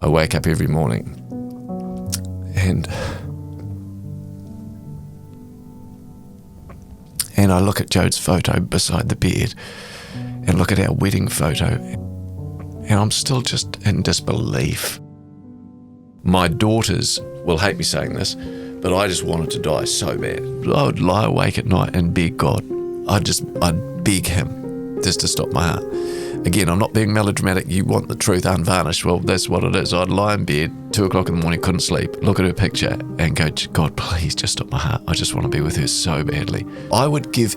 I wake up every morning and I look at Jode's photo beside the bed and look at our wedding photo, and I'm still just in disbelief. My daughters will hate me saying this, but I just wanted to die so bad. I would lie awake at night and beg God. I'd beg him just to stop my heart. Again, I'm not being melodramatic. You want the truth unvarnished. Well, that's what it is. I'd lie in bed, 2 o'clock in the morning, couldn't sleep, look at her picture and go, God, please just stop my heart. I just want to be with her so badly. I would give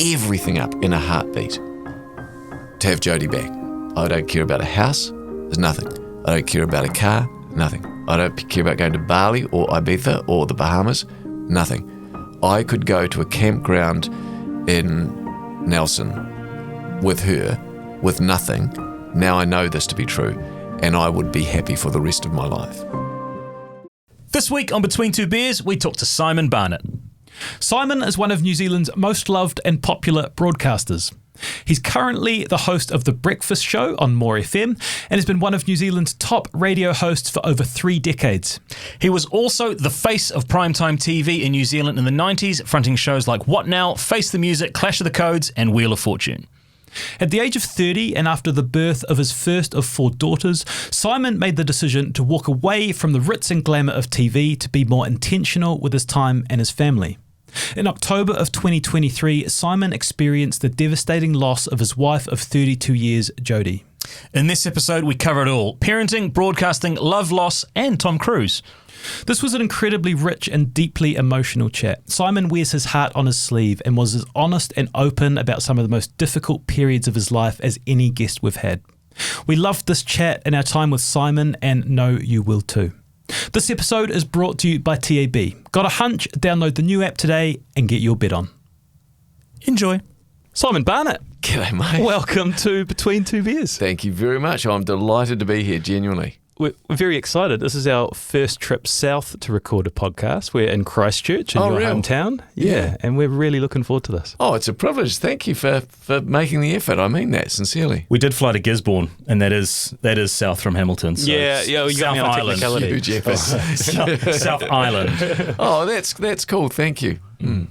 everything up in a heartbeat to have Jodi back. I don't care about a house. There's nothing. I don't care about a car. Nothing. I don't care about going to Bali or Ibiza or the Bahamas. Nothing. I could go to a campground in Nelson with her with nothing. Now I know this to be true, and I would be happy for the rest of my life. This week on Between Two Beers, we talk to Simon Barnett. Simon is one of New Zealand's most loved and popular broadcasters. He's currently the host of The Breakfast Show on More FM and has been one of New Zealand's top radio hosts for over 3 decades. He was also the face of primetime TV in New Zealand in the 90s, fronting shows like What Now, Face the Music, Clash of the Codes and Wheel of Fortune. At the age of 30 and after the birth of his first of 4 daughters, Simon made the decision to walk away from the ritz and glamour of TV to be more intentional with his time and his family. In October of 2023, Simon experienced the devastating loss of his wife of 32 years, Jodi. In this episode, we cover it all: parenting, broadcasting, love loss, and Tom Cruise. This was an incredibly rich and deeply emotional chat. Simon wears his heart on his sleeve and was as honest and open about some of the most difficult periods of his life as any guest we've had. We loved this chat and our time with Simon, and know you will too. This episode is brought to you by TAB. Got a hunch? Download the new app today and get your bet on. Enjoy. Simon Barnett. G'day, mate. Welcome to Between Two Beers. Thank you very much. I'm delighted to be here, genuinely. We're very excited. This is our first trip south to record a podcast. We're in Christchurch in your hometown. Yeah, and we're really looking forward to this. Oh, it's a privilege. Thank you for making the effort. I mean that sincerely. We did fly to Gisborne, and that is south from Hamilton. So you South Island. Huge effort. South Island. Oh, that's cool. Thank you. Mm.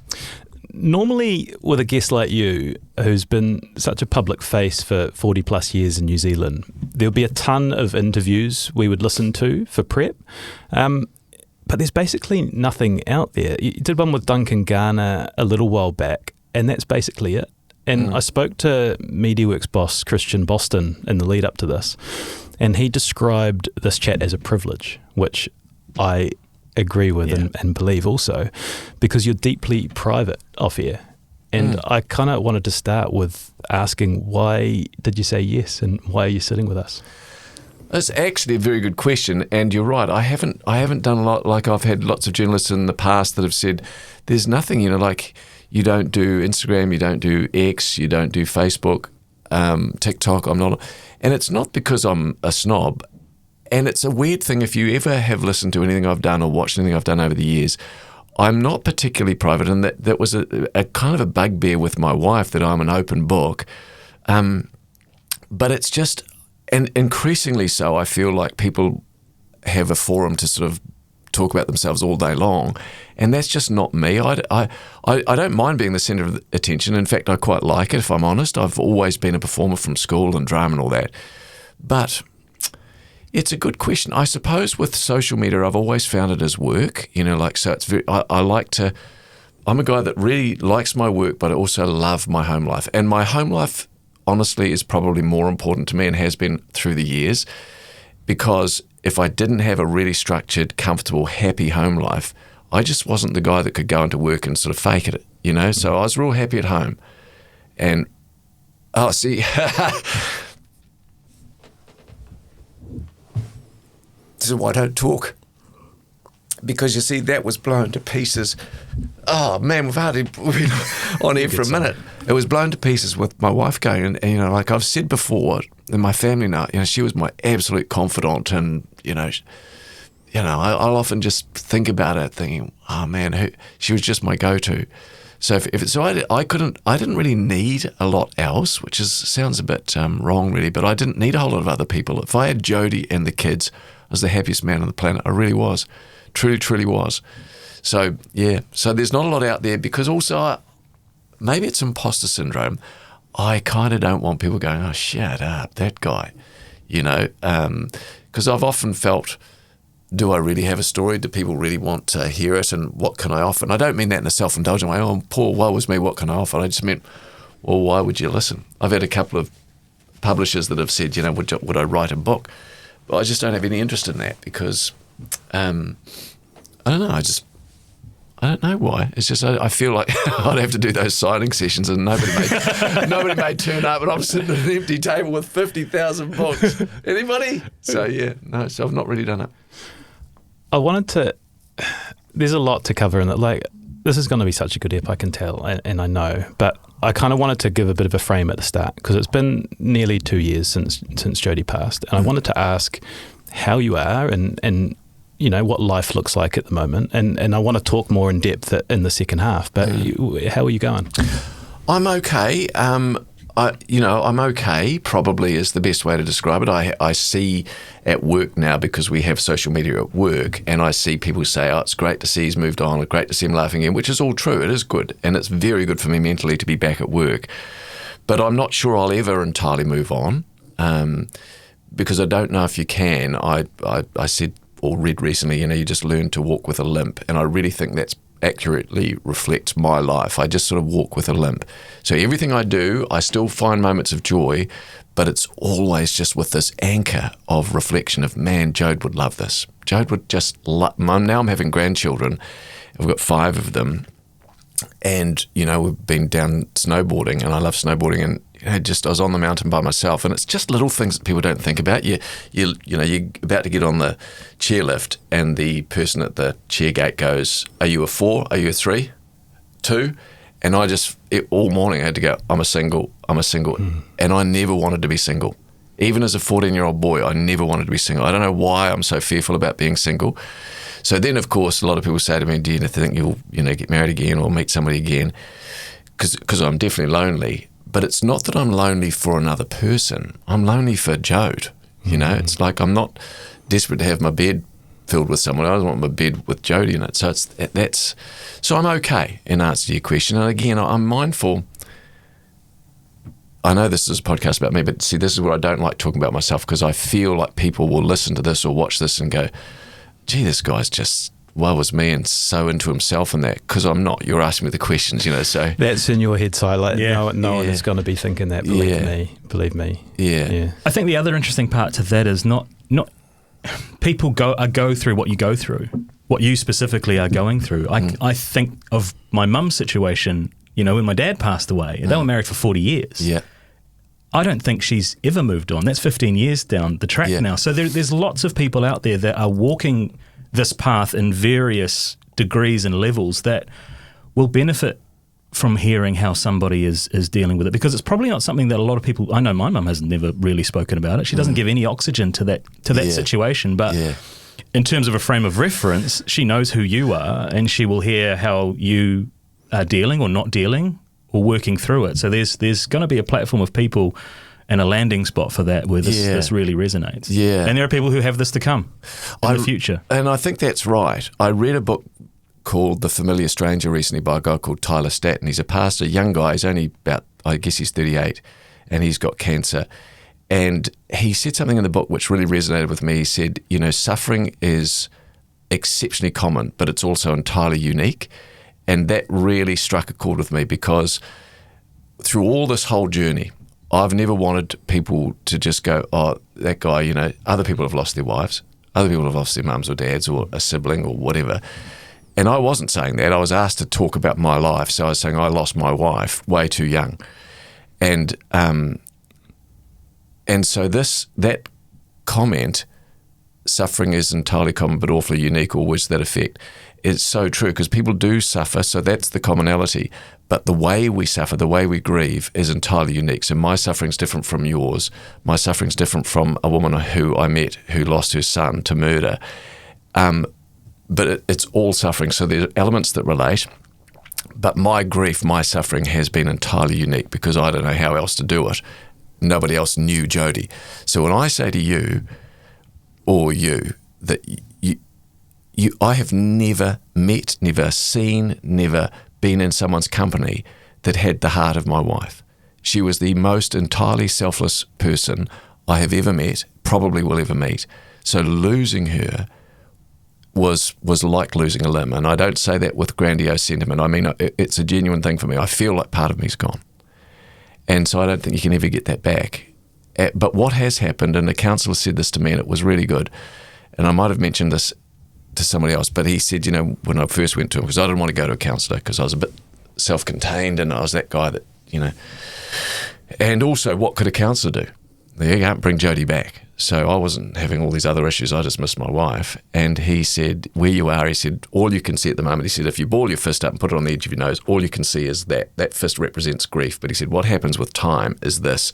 Normally, with a guest like you, who's been such a public face for 40 plus years in New Zealand, there'll be a ton of interviews we would listen to for prep. But there's basically nothing out there. You did one with Duncan Garner a little while back, and that's basically it. And I spoke to MediaWorks boss Christian Boston in the lead up to this, and he described this chat as a privilege, which I agree with and believe also, because you're deeply private off air. And I kind of wanted to start with asking, why did you say yes, and why are you sitting with us? That's actually a very good question, and you're right. I haven't done a lot. Like, I've had lots of journalists in the past that have said, "There's nothing, like you don't do Instagram, you don't do X, you don't do Facebook, TikTok." I'm not, and it's not because I'm a snob. And it's a weird thing, if you ever have listened to anything I've done or watched anything I've done over the years, I'm not particularly private, and that was a kind of a bugbear with my wife, that I'm an open book. But it's just, and increasingly so, I feel like people have a forum to sort of talk about themselves all day long, and that's just not me. I don't mind being the centre of attention. In fact, I quite like it, if I'm honest. I've always been a performer from school and drama and all that. But it's a good question. I suppose with social media, I've always found it as work, so it's very, I'm a guy that really likes my work, but I also love my home life. And my home life, honestly, is probably more important to me and has been through the years, because if I didn't have a really structured, comfortable, happy home life, I just wasn't the guy that could go into work and sort of fake it, So I was real happy at home. And, this is why I don't talk, because you see, that was blown to pieces. Oh man, we've been on air for a minute. It was blown to pieces with my wife going, and like I've said before, in my family now, she was my absolute confidant, and I'll often just think about it, thinking, oh man, she was just my go-to. So I didn't really need a lot else, which sounds a bit wrong really, but I didn't need a whole lot of other people. If I had Jodi and the kids, I was the happiest man on the planet. I really was. Truly, truly was. So, yeah. So there's not a lot out there because also maybe it's imposter syndrome. I kind of don't want people going, oh, shut up, that guy, because I've often felt, do I really have a story? Do people really want to hear it? And what can I offer? And I don't mean that in a self-indulgent way. Oh, poor, woe was me, what can I offer? I just meant, well, why would you listen? I've had a couple of publishers that have said, would I write a book? But I just don't have any interest in that because, I don't know, I don't know why. It's just I feel like I'd have to do those signing sessions and nobody may turn up and I'm sitting at an empty table with 50,000 books. Anybody? So, so I've not really done it. I wanted to... There's a lot to cover in that. This is going to be such a good ep, I can tell, and I know. But I kind of wanted to give a bit of a frame at the start because it's been nearly 2 years since Jodi passed. And I wanted to ask how you are and what life looks like at the moment. And I want to talk more in depth in the second half. But how are you going? I'm okay. I'm okay, probably is the best way to describe it. I see at work now, because we have social media at work, and I see people say, oh, it's great to see he's moved on, or great to see him laughing again, which is all true. It is good, and it's very good for me mentally to be back at work. But I'm not sure I'll ever entirely move on, because I don't know if you can. I said or read recently, you just learn to walk with a limp, and I really think that's accurately reflects my life. I just sort of walk with a limp. So everything I do, I still find moments of joy, but it's always just with this anchor of reflection of, man, Jode would love this. Jode would just love... Now I'm having grandchildren. I've got 5 of them. And, we've been down snowboarding, and I love snowboarding, and I was on the mountain by myself, and it's just little things that people don't think about. You're about to get on the chairlift, and the person at the chair gate goes, are you a 4? Are you a 3? 2? And all morning I had to go, I'm a single. And I never wanted to be single. Even as a 14-year-old boy, I never wanted to be single. I don't know why I'm so fearful about being single. So then, of course, a lot of people say to me, do you think you'll get married again or meet somebody again? Because I'm definitely lonely. But it's not that I'm lonely for another person. I'm lonely for Jode. It's like I'm not desperate to have my bed filled with someone. I don't want my bed with Jodi in it. So so I'm okay in answer to your question. And again, I'm mindful. I know this is a podcast about me, but see, this is where I don't like talking about myself, because I feel like people will listen to this or watch this and go, gee, this guy's just... woe was me, and so into himself and that, because I'm not. You're asking me the questions, so... That's in your head, so no one is going to be thinking that, believe me. Yeah. I think the other interesting part to that is not people go through what you go through, what you specifically are going through. I think of my mum's situation, when my dad passed away, and they were married for 40 years. Yeah. I don't think she's ever moved on. That's 15 years down the track now. So there's lots of people out there that are walking this path in various degrees and levels that will benefit from hearing how somebody is dealing with it, because it's probably not something that a lot of people... I know my mum has never really spoken about it. She doesn't give any oxygen to that situation, but in terms of a frame of reference, she knows who you are, and she will hear how you are dealing or not dealing or working through it. So there's going to be a platform of people and a landing spot for that where this really resonates. Yeah. And there are people who have this to come in the future. And I think that's right. I read a book called The Familiar Stranger recently by a guy called Tyler Staton. He's a pastor, a young guy. He's only about, I guess he's 38, and he's got cancer. And he said something in the book which really resonated with me. He said, suffering is exceptionally common, but it's also entirely unique. And that really struck a chord with me, because through all this whole journey, I've never wanted people to just go, oh, that guy, other people have lost their wives, other people have lost their mums or dads or a sibling or whatever. And I wasn't saying that. I was asked to talk about my life. So I was saying I lost my wife way too young. And so that comment, suffering is entirely common but awfully unique, or words to that effect, is so true, because people do suffer, so that's the commonality. But the way we suffer, the way we grieve is entirely unique. So my suffering's different from yours. My suffering's different from a woman who I met who lost her son to murder. But it's all suffering, so there's elements that relate. But my grief, my suffering has been entirely unique, because I don't know how else to do it. Nobody else knew Jodi. So when I say to you, or you, that I have never met, never seen, never been in someone's company that had the heart of my wife. She was the most entirely selfless person I have ever met, probably will ever meet. So losing her was like losing a limb. And I don't say that with grandiose sentiment. I mean, it's a genuine thing for me. I feel like part of me's gone. And so I don't think you can ever get that back. But what has happened, and the counsellor said this to me, and it was really good, and I might have mentioned this to somebody else, but he said, when I first went to him, because I didn't want to go to a counsellor because I was a bit self-contained and I was that guy that, and also what could a counsellor do? They can't bring Jodi back. So I wasn't having all these other issues. I just missed my wife. And he said, where you are, he said, all you can see at the moment, he said, if you ball your fist up and put it on the edge of your nose, all you can see is that. That fist represents grief. But he said, what happens with time is this.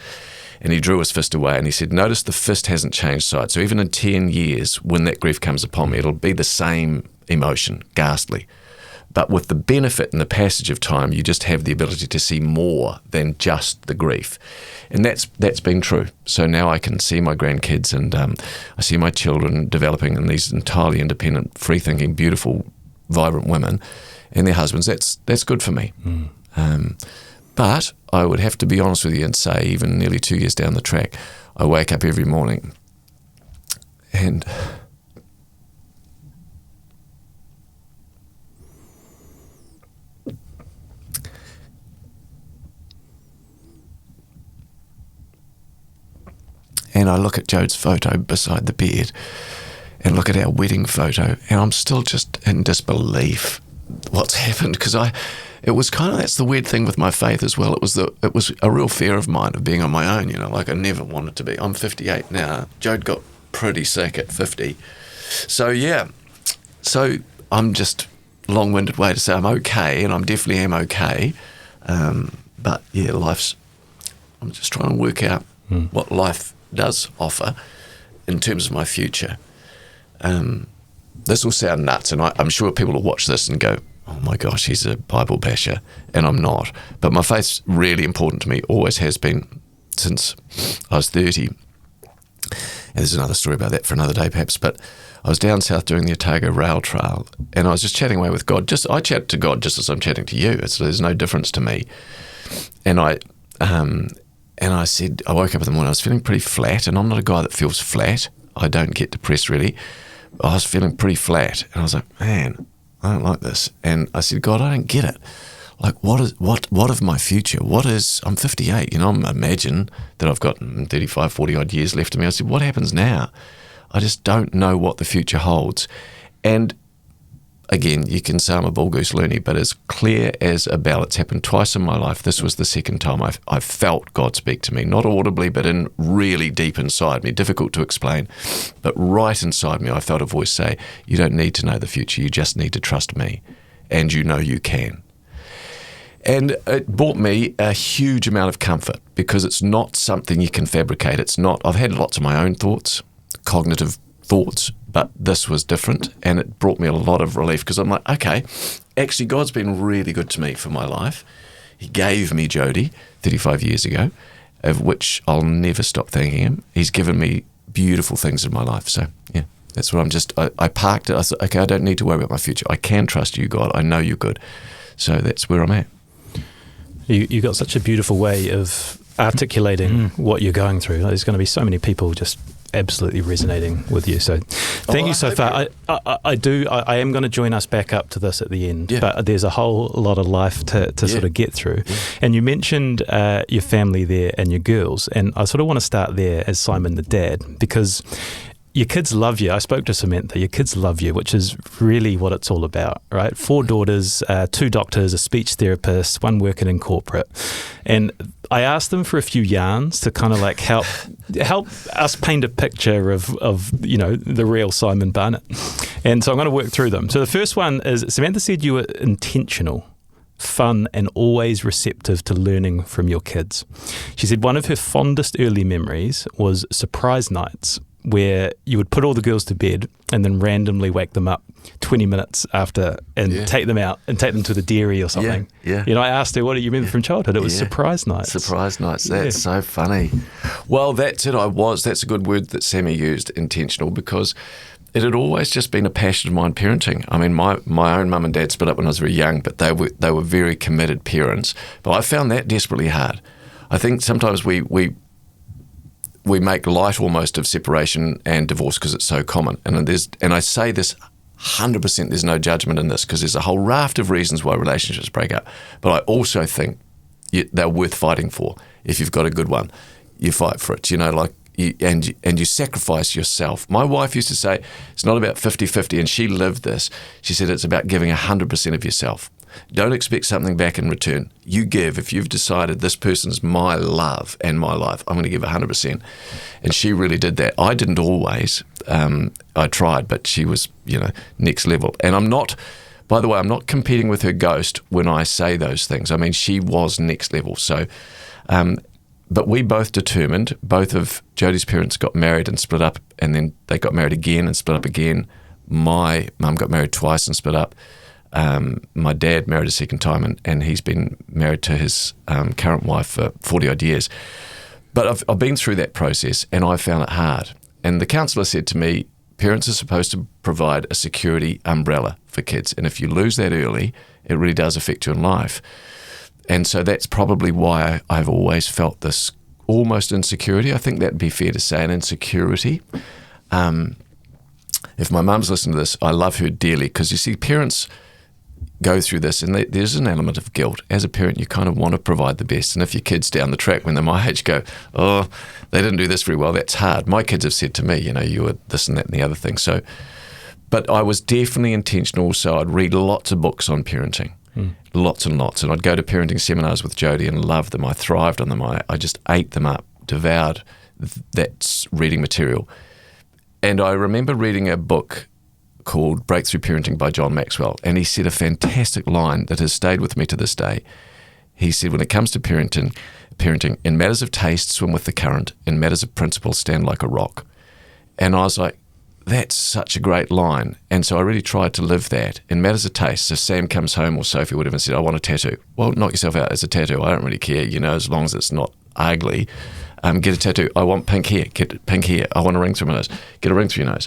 And he drew his fist away and he said, notice the fist hasn't changed side. So even in 10 years, when that grief comes upon me, it'll be the same emotion, ghastly. But with the benefit and the passage of time, you just have the ability to see more than just the grief. And that's been true. So now I can see my grandkids and I see my children developing in these entirely independent, free-thinking, beautiful, vibrant women and their husbands. That's good for me. But I would have to be honest with you and say, even nearly 2 years down the track, I wake up every morning and I look at Jode's photo beside the bed and look at our wedding photo, and I'm still just in disbelief what's happened, because it was kind of, that's the weird thing with my faith as well. It was a real fear of mine of being on my own, like I never wanted to be. I'm 58 now. Jode got pretty sick at 50. So yeah, so I'm just long-winded way to say I'm okay, and I definitely am okay. But yeah, I'm just trying to work out what life does offer in terms of my future. This will sound nuts, and I'm sure people will watch this and go, oh my gosh, he's a Bible basher, and I'm not. But my faith's really important to me, always has been since I was 30. And there's another story about that for another day perhaps, but I was down south doing the Otago Rail Trail, and I was just chatting away with God. I chat to God just as I'm chatting to you. There's no difference to me. And I said, I woke up in the morning, I was feeling pretty flat, and I'm not a guy that feels flat. I don't get depressed really. I was feeling pretty flat, and I was like, man, I don't like this. And I said, God, I don't get it. Like, what of my future? I'm 58, imagine that I've got 35, 40 odd years left of me. I said, what happens now? I just don't know what the future holds. And again, you can say I'm a bull goose loony, but as clear as a bell, it's happened twice in my life. This was the second time I felt God speak to me, not audibly, but in really deep inside me, difficult to explain. But right inside me, I felt a voice say, you don't need to know the future, you just need to trust me, and you know you can. And it brought me a huge amount of comfort, because it's not something you can fabricate. I've had lots of my own thoughts, cognitive thoughts, but this was different, and it brought me a lot of relief, because I'm like, okay, actually God's been really good to me for my life. He gave me Jodi 35 years ago, of which I'll never stop thanking him. He's given me beautiful things in my life. So yeah, that's what I parked it. I thought, okay, I don't need to worry about my future. I can trust you, God. I know you're good. So that's where I'm at. You got such a beautiful way of articulating what you're going through. There's going to be so many people just absolutely resonating with you. So thank you so far. I am going to join us back up to this at the end, but there's a whole lot of life to sort of get through. Yeah. And you mentioned your family there and your girls, and I sort of want to start there as Simon the dad, because your kids love you. I spoke to Samantha. Your kids love you, which is really what it's all about, right? 4 daughters, 2 doctors, a speech therapist, 1 working in corporate. And I asked them for a few yarns to kind of like help us paint a picture of the real Simon Barnett. And so I'm going to work through them. So the first one is, Samantha said you were intentional, fun, and always receptive to learning from your kids. She said one of her fondest early memories was surprise nights where you would put all the girls to bed and then randomly wake them up 20 minutes after and take them out and take them to the dairy or something. Yeah. I asked her, what do you remember from childhood? It was surprise nights. Surprise nights. That's so funny. Well, that's it. That's a good word that Sammy used, intentional, because it had always just been a passion of mine, parenting. I mean, my own mum and dad split up when I was very young, but they were very committed parents. But I found that desperately hard. I think sometimes we make light almost of separation and divorce because it's so common. And I say this 100%, there's no judgment in this, because there's a whole raft of reasons why relationships break up. But I also think they're worth fighting for. If you've got a good one, you fight for it. And you sacrifice yourself. My wife used to say, it's not about 50-50, and she lived this. She said it's about giving 100% of yourself. Don't expect something back in return. You give. If you've decided this person's my love and my life, I'm going to give 100%. And she really did that. I didn't always. I tried, but she was, next level. And I'm not competing with her ghost when I say those things. I mean, she was next level. So, but we both determined, both of Jodi's parents got married and split up, and then they got married again and split up again. My mum got married twice and split up. My dad married a second time, and he's been married to his current wife for 40-odd years. But I've been through that process, and I found it hard. And the counsellor said to me, parents are supposed to provide a security umbrella for kids, and if you lose that early, it really does affect you in life. And so that's probably why I've always felt this almost insecurity. I think that'd be fair to say, an insecurity. If my mum's listening to this, I love her dearly, because you see, parents go through this, and there's an element of guilt. As a parent, you kind of want to provide the best. And if your kids down the track, when they're my age, go, oh, they didn't do this very well, that's hard. My kids have said to me, you were this and that and the other thing. So, but I was definitely intentional. So I'd read lots of books on parenting, lots and lots. And I'd go to parenting seminars with Jodi and loved them. I thrived on them. I just ate them up, devoured that reading material. And I remember reading a book called Breakthrough Parenting by John Maxwell, and he said a fantastic line that has stayed with me to this day. He said, when it comes to parenting, in matters of taste, swim with the current. In matters of principle, stand like a rock. And I was like, that's such a great line. And so I really tried to live that. In matters of taste, so Sam comes home, or Sophie would have said, I want a tattoo. Well, knock yourself out. It's a tattoo. I don't really care, as long as it's not ugly. Get a tattoo. I want pink hair. Get pink hair. I want a ring through my nose. Get a ring through your nose.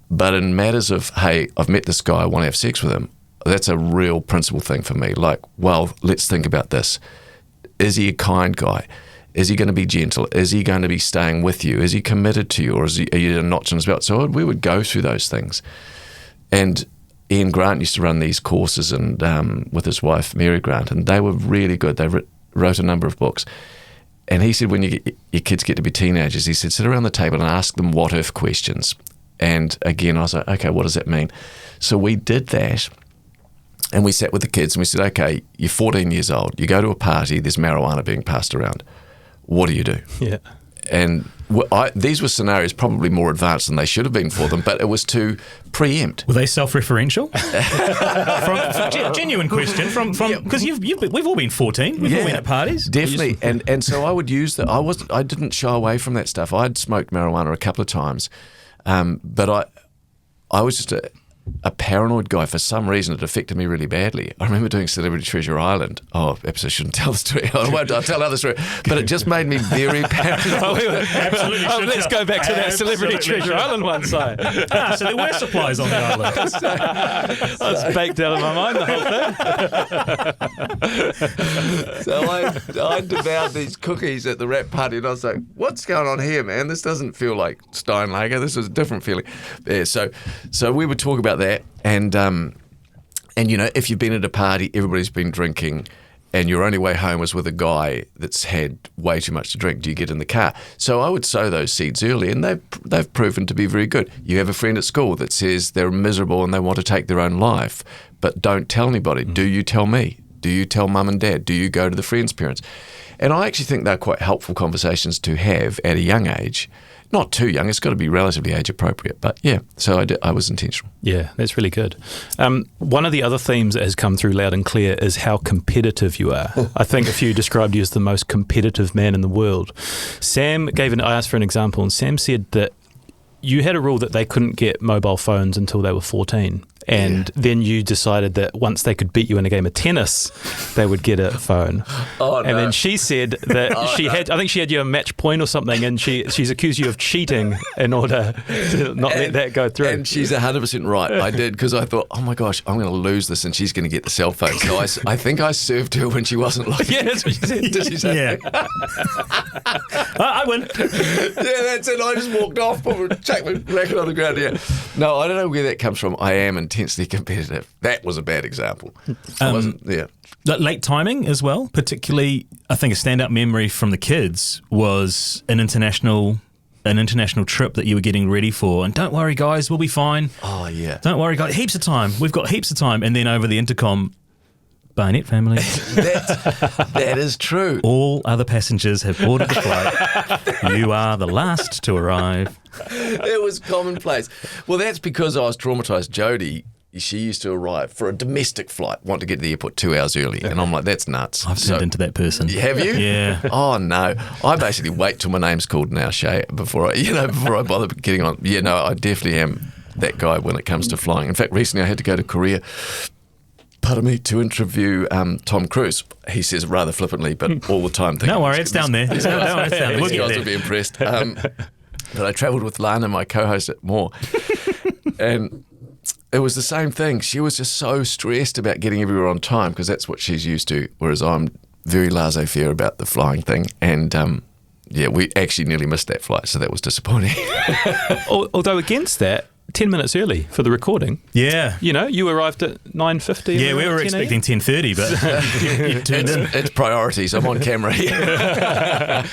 But in matters of, hey, I've met this guy, I want to have sex with him, that's a real principle thing for me. Like, well, let's think about this. Is he a kind guy? Is he going to be gentle? Is he going to be staying with you? Is he committed to you? Or are you a notch in his belt? So we would go through those things. And Ian Grant used to run these courses and with his wife, Mary Grant, and they were really good. They wrote a number of books. And he said, when your kids get to be teenagers, he said, sit around the table and ask them what-if questions. And again, I was like, okay, what does that mean? So we did that, and we sat with the kids and we said, okay, you're 14 years old, you go to a party, there's marijuana being passed around. What do you do? Yeah. And these were scenarios probably more advanced than they should have been for them, but it was to preempt. Were they self-referential? Genuine question from because we've all been 14. We've all been at parties. Definitely, and so I would use that. I didn't shy away from that stuff. I'd smoked marijuana a couple of times, but I was just a paranoid guy. For some reason, it affected me really badly. I remember doing Celebrity Treasure Island. Oh, perhaps I shouldn't tell the story. I'll tell another story. But it just made me very paranoid. Absolutely. Let's go back to that Celebrity Treasure Island one side. So there were supplies on the island. I was baked out of my mind the whole thing. So I devoured these cookies at the wrap party, and I was like, what's going on here, man? This doesn't feel like Steinlager. This is a different feeling. Yeah, so we would talk about that, and if you've been at a party, everybody's been drinking, and your only way home is with a guy that's had way too much to drink. Do you get in the car? So I would sow those seeds early, and they've proven to be very good. You have a friend at school that says they're miserable and they want to take their own life, but don't tell anybody. Do you tell me? Do you tell mum and dad? Do you go to the friends' parents? And I actually think they're quite helpful conversations to have at a young age. Not too young, it's got to be relatively age appropriate. But yeah, so I was intentional. Yeah, that's really good. One of the other themes that has come through loud and clear is how competitive you are. I think a few described you as the most competitive man in the world. I asked for an example, and Sam said that you had a rule that they couldn't get mobile phones until they were 14. And then you decided that once they could beat you in a game of tennis, they would get a phone. Oh, and then she said that I think she had you a match point or something, and she's accused you of cheating in order to not let that go through. And she's 100% right. I did, because I thought, oh my gosh, I'm going to lose this and she's going to get the cell phone. So I think I served her when she wasn't looking. Yeah, that's what she said. Did she say? Yeah. I win. Yeah, that's it. I just walked off, chucked my racket on the ground. Yeah. No, I don't know where that comes from. I am intensely competitive. That was a bad example. Late timing as well, particularly, I think a standout memory from the kids was an international trip that you were getting ready for. And don't worry, guys, we'll be fine. Oh, yeah. Don't worry, guys, heaps of time. We've got heaps of time. And then over the intercom, Barnett family. That is true. All other passengers have boarded the flight. You are the last to arrive. It was commonplace. Well, that's because I was traumatised. Jodi, she used to arrive for a domestic flight, want to get to the airport 2 hours early. And I'm like, that's nuts. I've turned into that person. Have you? Yeah. Oh, no. I basically wait till my name's called now, Shay, before I bother getting on. Yeah, no, I definitely am that guy when it comes to flying. In fact, recently I had to go to Korea, to interview Tom Cruise. He says rather flippantly, but all the time. Don't worry, it's down there. Don't worry, it's down there. We'll These get guys there. will be impressed. But I travelled with Lana, my co-host at Moore, and it was the same thing. She was just so stressed about getting everywhere on time because that's what she's used to, whereas I'm very laissez-faire about the flying thing. And we actually nearly missed that flight, so that was disappointing. Although against that, 10 minutes early for the recording. Yeah. You know, you arrived at 9:50. Yeah, we were expecting 10:30, but you turned in. It's priorities. I'm on camera here.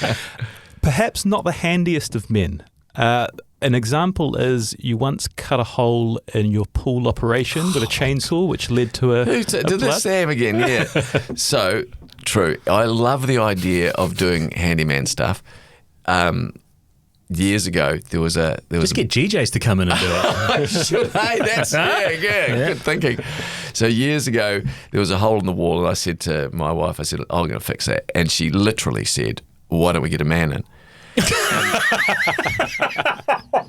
Perhaps not the handiest of men. An example is you once cut a hole in your pool operation with a chainsaw, which led to a Did flood. this Sam again? Yeah. So true. I love the idea of doing handyman stuff. Years ago, there was Just get GJs to come in and do it. Hey, that's good thinking. So years ago, there was a hole in the wall, and I said to my wife, I said, I'm going to fix that. And she literally said, why don't we get a man in?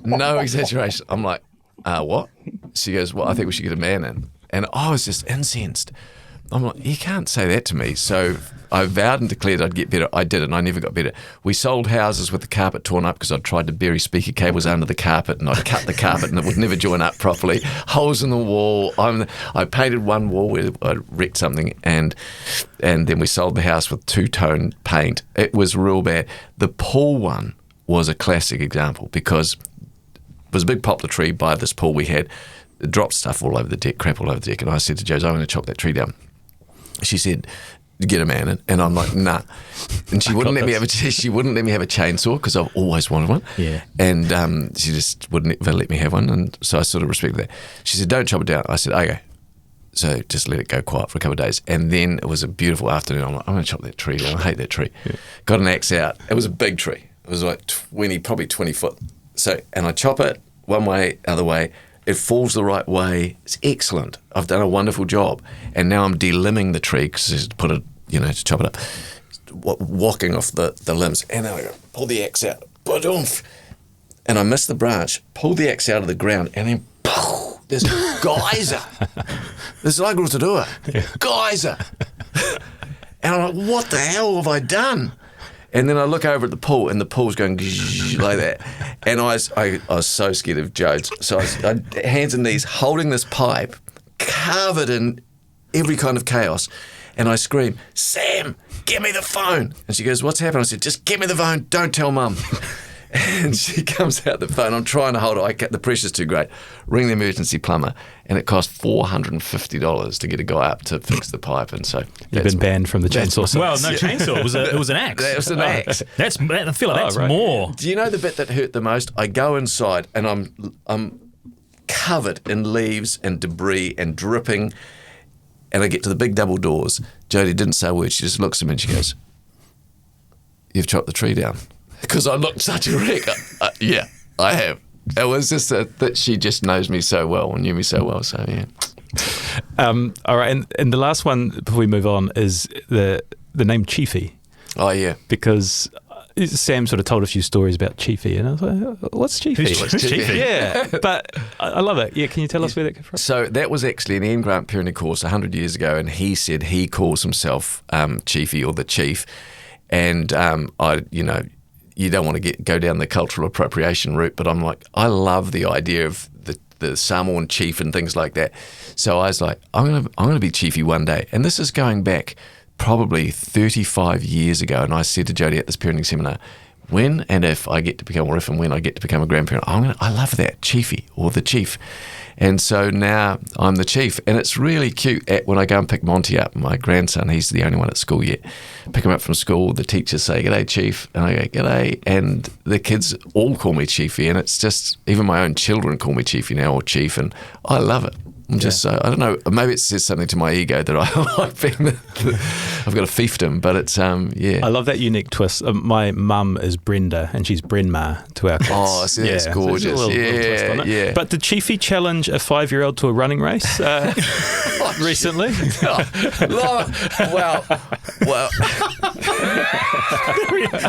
No exaggeration. I'm like, what? She goes, well, I think we should get a man in. And I was just incensed. I'm like, you can't say that to me. So I vowed and declared I'd get better. I didn't. I never got better. We sold houses with the carpet torn up because I'd tried to bury speaker cables under the carpet, and I'd cut the carpet and it would never join up properly. Holes in the wall. I painted one wall where I wrecked something, and then we sold the house with two-tone paint. It was real bad. The pool one was a classic example because it was a big poplar tree by this pool we had. It dropped stuff all over the deck, crap all over the deck, and I said to Josie, I'm going to chop that tree down. She said, get a man in. And I'm like, nah. And she wouldn't let me have a chainsaw because I've always wanted one. Yeah. And she just wouldn't ever let me have one. And so I sort of respected that. She said, don't chop it down. I said, okay. So just let it go quiet for a couple of days. And then it was a beautiful afternoon. I'm like, I'm going to chop that tree down. I hate that tree. Yeah. Got an axe out. It was a big tree. It was like probably 20 foot. So, and I chop it one way, other way. It falls the right way. It's excellent. I've done a wonderful job. And now I'm de-limbing the tree because to put it, to chop it up, walking off the limbs. And then I go, pull the axe out, ba-doomph. And I miss the branch, pull the axe out of the ground, and then poof, there's a geyser. There's like Rotorua. Geyser. And I'm like, what the hell have I done? And then I look over at the pool, and the pool's going like that. And I was so scared of Jodes. So I hands and knees, holding this pipe, covered in every kind of chaos. And I scream, Sam, give me the phone. And she goes, what's happened? I said, just give me the phone. Don't tell Mum. And she comes out the phone. I'm trying to hold it. The pressure's too great. Ring the emergency plumber. And it cost $450 to get a guy up to fix the pipe. And so you've been banned from the chainsaw. Well, no chainsaw. It was an axe. It was an axe. I feel like that's more. Do you know the bit that hurt the most? I go inside and I'm covered in leaves and debris and dripping. And I get to the big double doors. Jodi didn't say a word. She just looks at me and she goes, you've chopped the tree down. Because I looked such a wreck. Yeah, I have. It was just that she just knows me so well and knew me so well. So, yeah. All right. And the last one before we move on is the name Chiefy. Oh, yeah. Because Sam sort of told a few stories about Chiefy, and I was like, what's Chiefy? Who's Chiefy? Yeah, but I love it. Yeah, can you tell us where that came from? So that was actually an Ian Grant parenting course 100 years ago, and he said he calls himself Chiefy or the Chief, and you don't want to go down the cultural appropriation route, but I'm like, I love the idea of the Samoan chief and things like that. So I was like, I'm gonna be Chiefy one day, and this is going back probably 35 years ago. And I said to Jodi at this parenting seminar, when and if I get to become, or if and when I get to become a grandparent, I love that, Chiefy or the Chief. And so now I'm the Chief, and it's really cute when I go and pick Monty up, my grandson. He's the only one at school yet. Pick him up from school, the teachers say, "G'day, Chief," and I go, "G'day," and the kids all call me Chiefy, and it's just, even my own children call me Chiefy now, or Chief, and I love it. I'm just so, I don't know, maybe it says something to my ego that I like being I've got a fiefdom, but it's, yeah. I love that unique twist. My mum is Brenda, and she's Brenma to our kids. Oh, see, that's gorgeous. So little twist on it. Yeah. But did Chiefy challenge a 5-year-old to a running race recently? Well,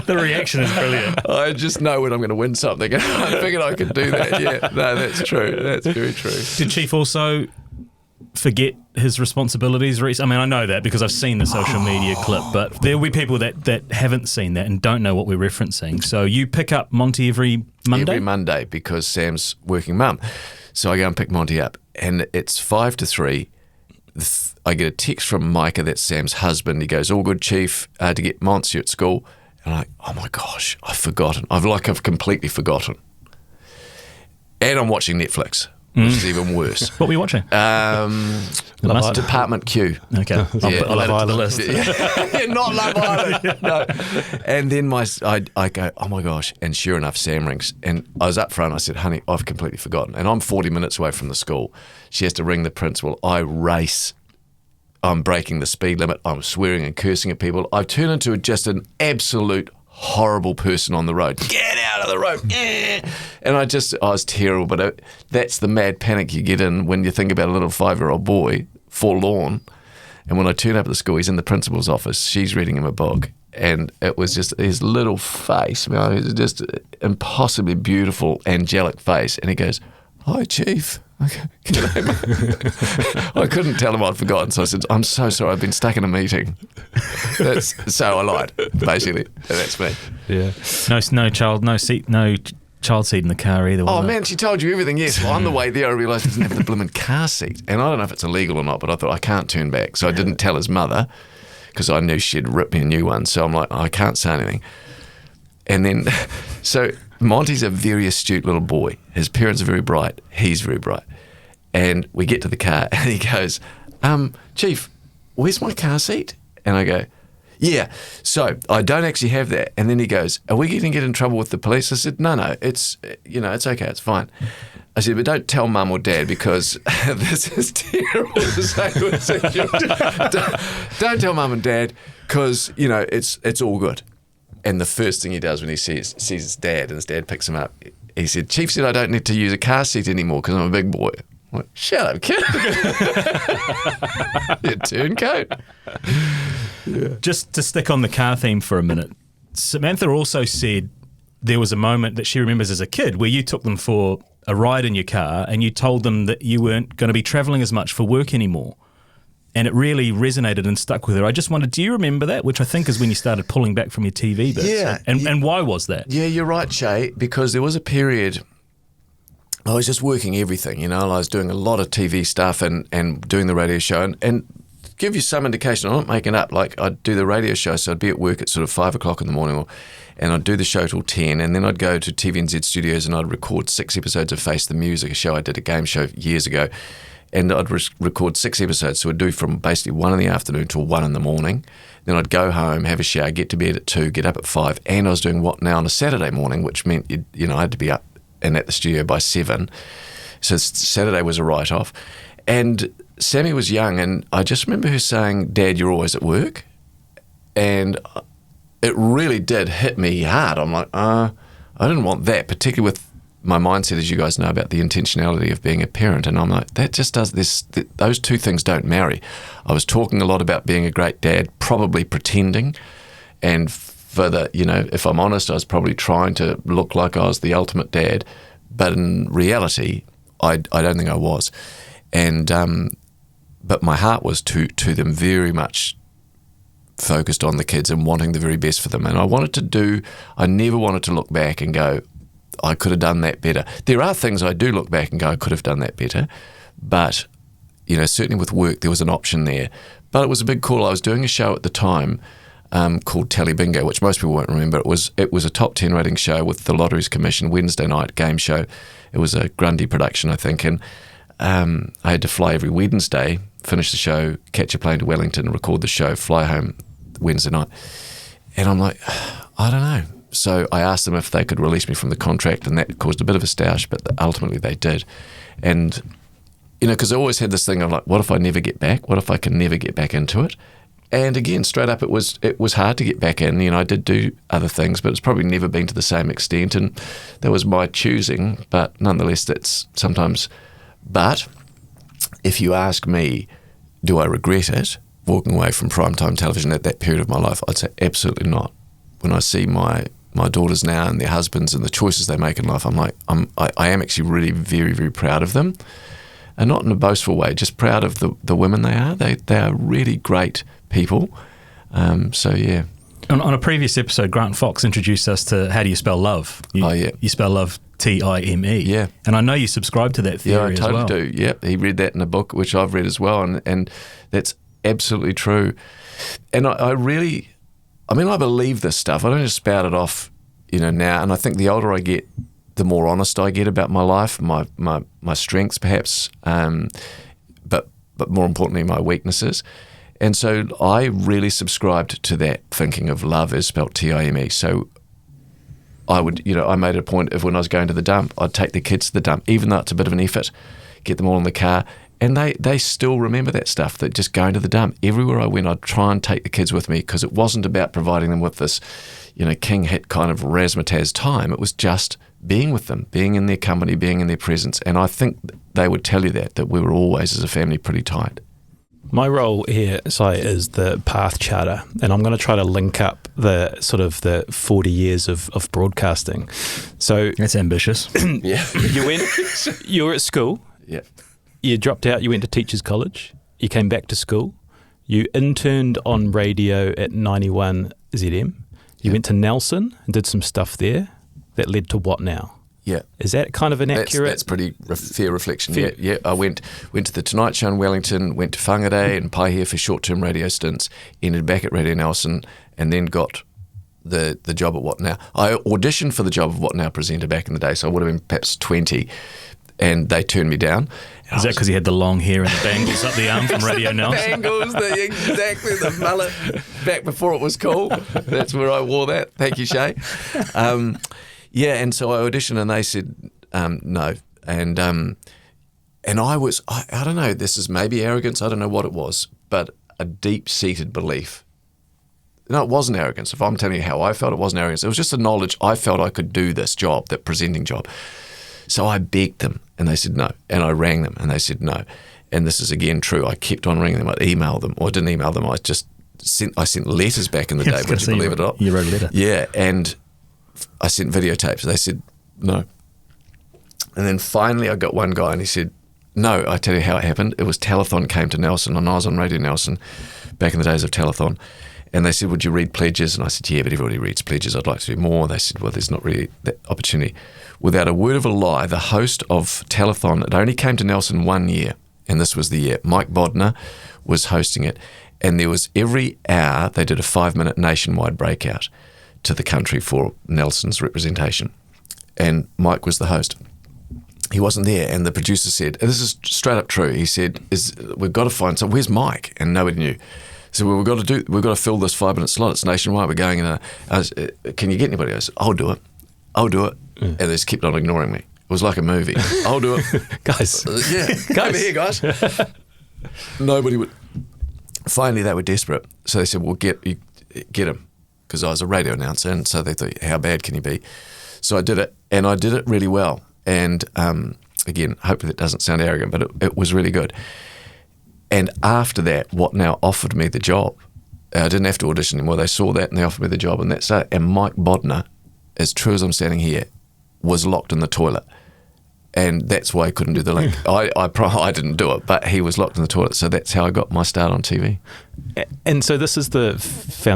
The reaction is brilliant. I just know when I'm going to win something. I figured I could do that. Yeah, no, that's true. That's very true. Did Chief also forget his responsibilities? I mean, I know that because I've seen the social media clip, but there'll be people that haven't seen that and don't know what we're referencing. So you pick up Monty every Monday? Every Monday, because Sam's working mum. So I go and pick Monty up, and it's 5 to 3. I get a text from Micah, that's Sam's husband. He goes, "All good, Chief, to get Monty at school." And I'm like, oh my gosh, I've forgotten. I've completely forgotten. And I'm watching Netflix, which is even worse. What were you watching? Department Q. Okay. I'll add it to the list. Yeah, not Love Island. No. And then I go, oh my gosh. And sure enough, Sam rings. And I was up front. I said, "Honey, I've completely forgotten." And I'm 40 minutes away from the school. She has to ring the principal. I race. I'm breaking the speed limit. I'm swearing and cursing at people. I turn into just an absolute horrible person on the road. Get out of the road. And I was terrible. But that's the mad panic you get in when you think about a little 5-year-old boy, forlorn. And when I turn up at the school, he's in the principal's office. She's reading him a book. And it was just his little face. Man, it was just an impossibly beautiful, angelic face. And he goes, "Hi, Chief." Okay. I couldn't tell him I'd forgotten, so I said, "I'm so sorry, I've been stuck in a meeting." So I lied, basically. And that's me. Yeah. No child seat in the car either. Oh man, she told you everything. Yes. Well, on the way there, I realised he doesn't have the blooming car seat, and I don't know if it's illegal or not, but I thought I can't turn back, so I didn't tell his mother because I knew she'd rip me a new one. So I'm like, I can't say anything. And then, so Monty's a very astute little boy. His parents are very bright. He's very bright. And we get to the car and he goes, "Chief, where's my car seat?" And I go, "Yeah, so I don't actually have that." And then he goes, "Are we going to get in trouble with the police?" I said, No, it's okay, it's fine. I said, "But don't tell Mum or Dad because this is terrible to say to a 6-year-old. Don't tell Mum and Dad because, it's all good." And the first thing he does when he sees his dad, and his dad picks him up, he said, "Chief said I don't need to use a car seat anymore because I'm a big boy." I'm like, "Shut up, kid." You turncoat. Yeah. Just to stick on the car theme for a minute, Samantha also said there was a moment that she remembers as a kid where you took them for a ride in your car and you told them that you weren't going to be travelling as much for work anymore. And it really resonated and stuck with her. I just wondered, do you remember that? Which I think is when you started pulling back from your TV bits. Yeah. And why was that? Yeah, you're right, Shay, because there was a period I was just working everything, I was doing a lot of TV stuff and doing the radio show. And give you some indication, I'm not making up, like I'd do the radio show, so I'd be at work at sort of 5 o'clock in the morning and I'd do the show till 10, and then I'd go to TVNZ Studios and I'd record 6 episodes of Face the Music, a show I did, a game show years ago. And I'd record 6 episodes, so I'd do from basically 1 in the afternoon till 1 in the morning. Then I'd go home, have a shower, get to bed at 2, get up at 5, and I was doing What Now on a Saturday morning, which meant I had to be up and at the studio by 7. So Saturday was a write-off. And Sammy was young, and I just remember her saying, "Dad, you're always at work." And it really did hit me hard. I'm like, I didn't want that, particularly with my mindset, as you guys know, about the intentionality of being a parent. And I'm like, that just does this. Those two things don't marry. I was talking a lot about being a great dad, probably pretending, and for the, if I'm honest, I was probably trying to look like I was the ultimate dad, but in reality, I don't think I was. And but my heart was to them, very much focused on the kids and wanting the very best for them. And I never wanted to look back and go, I could have done that better. There are things I do look back and go, I could have done that better. But, certainly with work, there was an option there. But it was a big call. I was doing a show at the time called Tally Bingo, which most people won't remember. It was a top 10 rating show with the Lotteries Commission, Wednesday night game show. It was a Grundy production, I think. And I had to fly every Wednesday, finish the show, catch a plane to Wellington, record the show, fly home Wednesday night. And I'm like, I don't know. So I asked them if they could release me from the contract, and that caused a bit of a stoush, but ultimately they did. And, because I always had this thing of like, what if I never get back? What if I can never get back into it? And again, straight up, it was hard to get back in. I did do other things, but it's probably never been to the same extent. And that was my choosing, but nonetheless, that's sometimes. But if you ask me, do I regret it, walking away from primetime television at that period of my life, I'd say absolutely not. When I see my daughters now and their husbands and the choices they make in life, I'm like, I am actually really very, very proud of them. And not in a boastful way, just proud of the women they are. They are really great people. So, yeah. On a previous episode, Grant Fox introduced us to how do you spell love. You spell love Time. Yeah. And I know you subscribe to that theory as well. Yeah, I totally do. Yeah, he read that in a book, which I've read as well, and that's absolutely true. And I believe this stuff. I don't just spout it off, now. And I think the older I get, the more honest I get about my life, my strengths perhaps, but more importantly, my weaknesses. And so I really subscribed to that thinking of love is spelt Time. So I would, I made a point of when I was going to the dump, I'd take the kids to the dump, even though it's a bit of an effort, get them all in the car. And they still remember that stuff, that just going to the dump. Everywhere I went, I'd try and take the kids with me, because it wasn't about providing them with this, king hit kind of razzmatazz time. It was just being with them, being in their company, being in their presence. And I think they would tell you that we were always, as a family, pretty tight. My role here, Si, is the path charter, and I'm going to try to link up the sort of the 40 years of broadcasting. So that's ambitious. Yeah. You were at school. Yeah. You dropped out, you went to Teachers College, you came back to school, you interned on radio at 91 ZM, you went to Nelson and did some stuff there that led to what now? Yeah. Is that kind of an accurate? That's pretty fair reflection. Yeah. I went to the Tonight Show in Wellington, went to Whangarei and Paihia for short-term radio stints, ended back at Radio Nelson, and then got the job at What Now. I auditioned for the job of What Now presenter back in the day, so I would have been perhaps 20, and they turned me down. Is that because he had the long hair and the bangles up the arm from Radio Nelson? Bangles, exactly, the mullet, back before it was cool. That's where I wore that. Thank you, Shay. Yeah, and so I auditioned and they said no. And I don't know, this is maybe arrogance, I don't know what it was, but a deep-seated belief. No, it wasn't arrogance. If I'm telling you how I felt, it wasn't arrogance. It was just a knowledge I felt I could do this job, that presenting job. So I begged them and they said no. And I rang them and they said no. And this is again true. I kept on ringing them. I'd email them, or I didn't email them. I sent letters back in the day, would you believe it or not? You wrote a letter. Yeah, and I sent videotapes. They said no. And then finally I got one guy and he said, no, I tell you how it happened. It was Telethon came to Nelson, and I was on Radio Nelson back in the days of Telethon. And they said, would you read pledges? And I said, yeah, but everybody reads pledges. I'd like to do more. They said, well, there's not really that opportunity. Without a word of a lie, the host of Telethon, it only came to Nelson 1 year, and this was the year. Mike Bodner was hosting it, and there was every hour they did a 5-minute nationwide breakout to the country for Nelson's representation. And Mike was the host. He wasn't there, and the producer said, and this is straight up true, he said, we've got to find someone. Where's Mike? And nobody knew. So we've got to fill this 5-minute slot. It's nationwide. We're going in can you get anybody? I said, I'll do it. And they just kept on ignoring me. It was like a movie. I'll do it. Guys. Over here, guys. Nobody would. Finally, they were desperate. So they said, well, get him. Because I was a radio announcer, and so they thought, how bad can he be? So I did it, and I did it really well. And again, hopefully that doesn't sound arrogant, but it was really good. And after that, What Now offered me the job I didn't have to audition anymore. They saw that and they offered me the job, and that's it. And Mike Bodner, as true as I'm standing here, was locked in the toilet. And that's why I couldn't do the link. I didn't do it, but he was locked in the toilet. So that's how I got my start on TV. And so this is the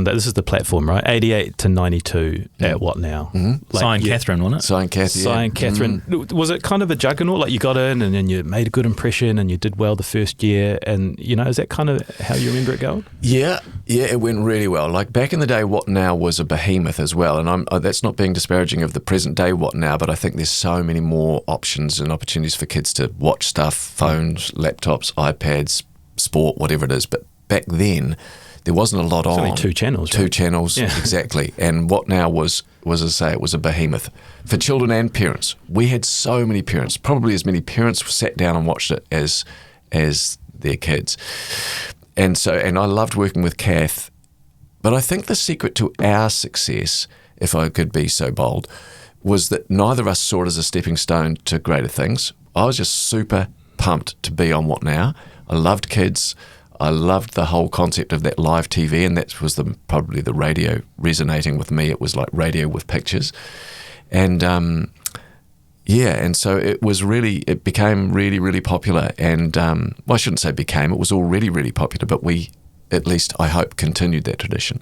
this is the platform, right? 88 to 92 at what now? Mm-hmm. Sign Catherine, wasn't it? Sign Cathy. Sign Catherine. Was it kind of a juggernaut? Like you got in and then you made a good impression and you did well the first year, and is that kind of how you remember it going? Yeah, it went really well. Like back in the day, What Now was a behemoth as well, and that's not being disparaging of the present day What Now, but I think there's so many more options and opportunities for kids to watch stuff: phones, laptops, iPads, sport, whatever it is. But back then, there wasn't a lot on. Only 2 channels. 2 channels, yeah. Exactly. And What Now was, as I say, it was a behemoth for children and parents. We had so many parents, probably as many parents sat down and watched it as their kids. And I loved working with Kath. But I think the secret to our success, if I could be so bold, was that neither of us saw it as a stepping stone to greater things. I was just super pumped to be on What Now. I loved kids. I loved the whole concept of that live TV, and that was probably the radio resonating with me. It was like radio with pictures. And and so it became really, really popular. And I shouldn't say became, it was already really popular, but we, at least I hope, continued that tradition.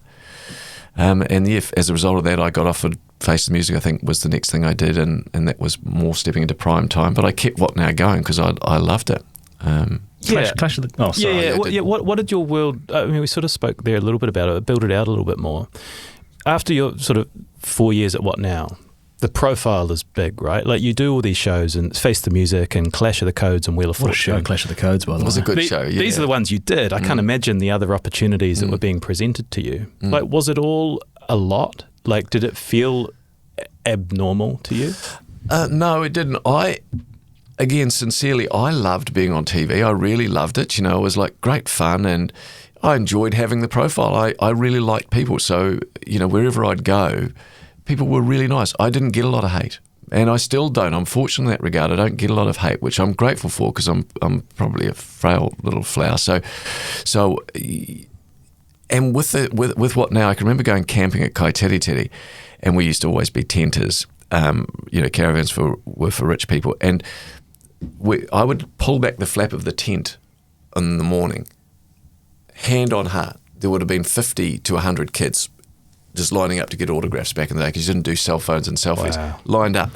As a result of that, I got offered Face the Music, I think was the next thing I did, and that was more stepping into prime time. But I kept What Now going because I loved it. Clash of the... Oh, sorry. What did your world... I mean, we sort of spoke there a little bit about it, build it out a little bit more. After your sort of 4 years at What Now, the profile is big, right? Like you do all these shows and Face the Music and Clash of the Codes and Wheel of What Fortune. a show, Clash of the Codes, by the way. It was a good show, yeah. These are the ones you did. I can't imagine the other opportunities that were being presented to you. Like, was it all a lot? Like, did it feel abnormal to you? No, it didn't. Again, sincerely, I loved being on TV. I really loved it. It was like great fun, and I enjoyed having the profile. I really liked people. So, wherever I'd go, people were really nice. I didn't get a lot of hate, and I still don't. I'm fortunate in that regard. I don't get a lot of hate, which I'm grateful for because I'm probably a frail little flower. So, and with What Now, I can remember going camping at Kaiteriteri, and we used to always be tenters. Caravans were for rich people, and I would pull back the flap of the tent in the morning, hand on heart. There would have been 50 to 100 kids just lining up to get autographs back in the day because you didn't do cell phones and selfies. Wow. Lined up.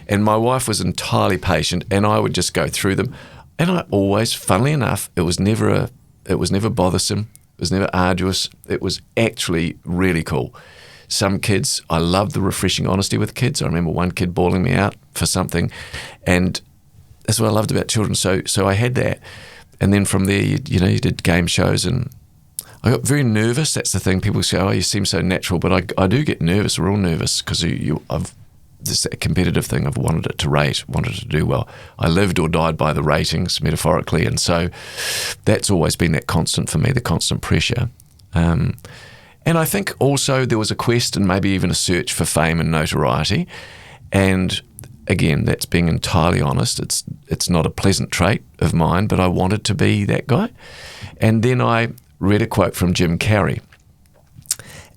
And my wife was entirely patient, and I would just go through them. And I always, funnily enough, it was never bothersome. It was never arduous. It was actually really cool. Some kids, I loved the refreshing honesty with kids. I remember one kid bawling me out for something, and that's what I loved about children. So I had that, and then from there, you did game shows, and I got very nervous. That's the thing. People say, "Oh, you seem so natural," but I do get nervous. We're all nervous because I've this competitive thing. I've wanted it to rate, wanted it to do well. I lived or died by the ratings, metaphorically, and so that's always been that constant for me, the constant pressure. And I think also there was a quest and maybe even a search for fame and notoriety, and again, that's being entirely honest. It's not a pleasant trait of mine, but I wanted to be that guy. And then I read a quote from Jim Carrey,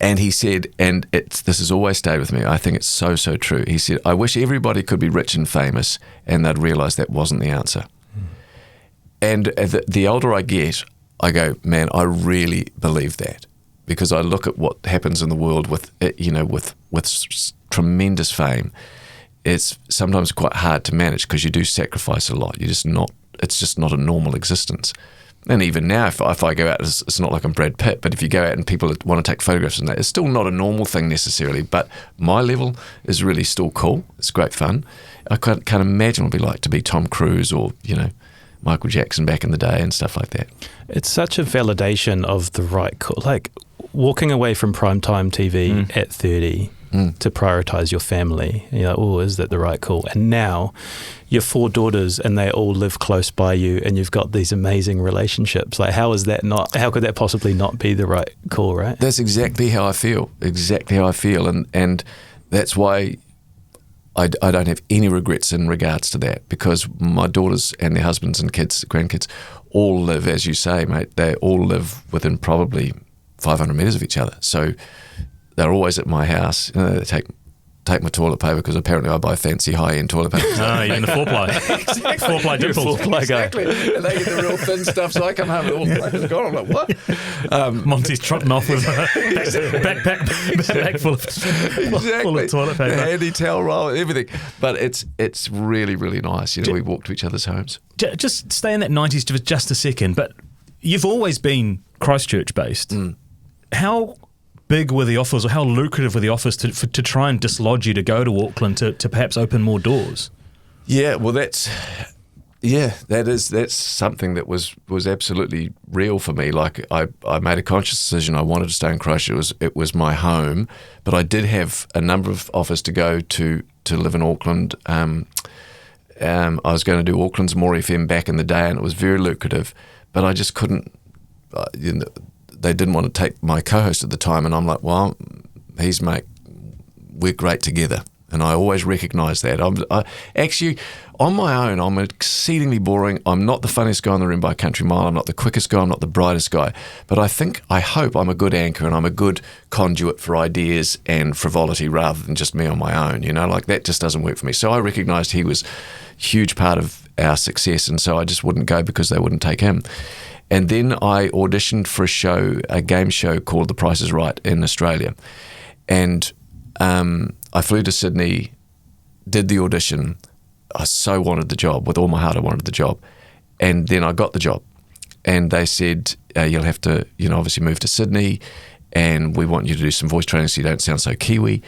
and he said, and this has always stayed with me, I think it's so, so true. He said, "I wish everybody could be rich and famous, and they'd realise that wasn't the answer." And the older I get, I go, man, I really believe that, because I look at what happens in the world with tremendous fame. It's sometimes quite hard to manage because you do sacrifice a lot. It's just not a normal existence. And even now, if I go out, it's not like I'm Brad Pitt, but if you go out and people want to take photographs and that, it's still not a normal thing necessarily, but my level is really still cool. It's great fun. I can't imagine what it'd be like to be Tom Cruise or, Michael Jackson back in the day and stuff like that. It's such a validation of the right call. Like walking away from primetime TV at 30 to prioritise your family. You're like, oh, is that the right call? And now your 4 daughters and they all live close by you and you've got these amazing relationships. Like how could that possibly not be the right call, right? That's exactly how I feel. And that's why I don't have any regrets in regards to that, because my daughters and their husbands and kids, grandkids, all live, as you say, mate, they all live within probably 500 metres of each other. So they're always at my house. They take my toilet paper because apparently I buy fancy high-end toilet paper. You're in the four-ply. Exactly. Four-ply dimples. Exactly. And they get the real thin stuff, so I come home and all the paper's gone. I'm like, what? Monty's trotting off with a backpack full of toilet paper. Handy towel roll, everything. But it's really, really nice. We walk to each other's homes. Just stay in that 90s for just a second, but you've always been Christchurch-based. How big were the offers, or how lucrative were the offers to try and dislodge you to go to Auckland to perhaps open more doors? Yeah, well, that's something that was absolutely real for me. Like I made a conscious decision. I wanted to stay in Christchurch. It was my home, but I did have a number of offers to go to live in Auckland. I was going to do Auckland's More FM back in the day, and it was very lucrative, but I just couldn't. They didn't want to take my co-host at the time, and I'm like, well, we're great together. And I always recognise that. Actually, on my own, I'm exceedingly boring. I'm not the funniest guy in the room by a country mile. I'm not the quickest guy. I'm not the brightest guy. But I hope I'm a good anchor, and I'm a good conduit for ideas and frivolity rather than just me on my own. Like that just doesn't work for me. So I recognised he was a huge part of our success, and so I just wouldn't go because they wouldn't take him. And then I auditioned for a game show called The Price is Right in Australia. And I flew to Sydney, did the audition. I so wanted the job. With all my heart, I wanted the job. And then I got the job. And they said, you'll have to, obviously move to Sydney, and we want you to do some voice training so you don't sound so Kiwi.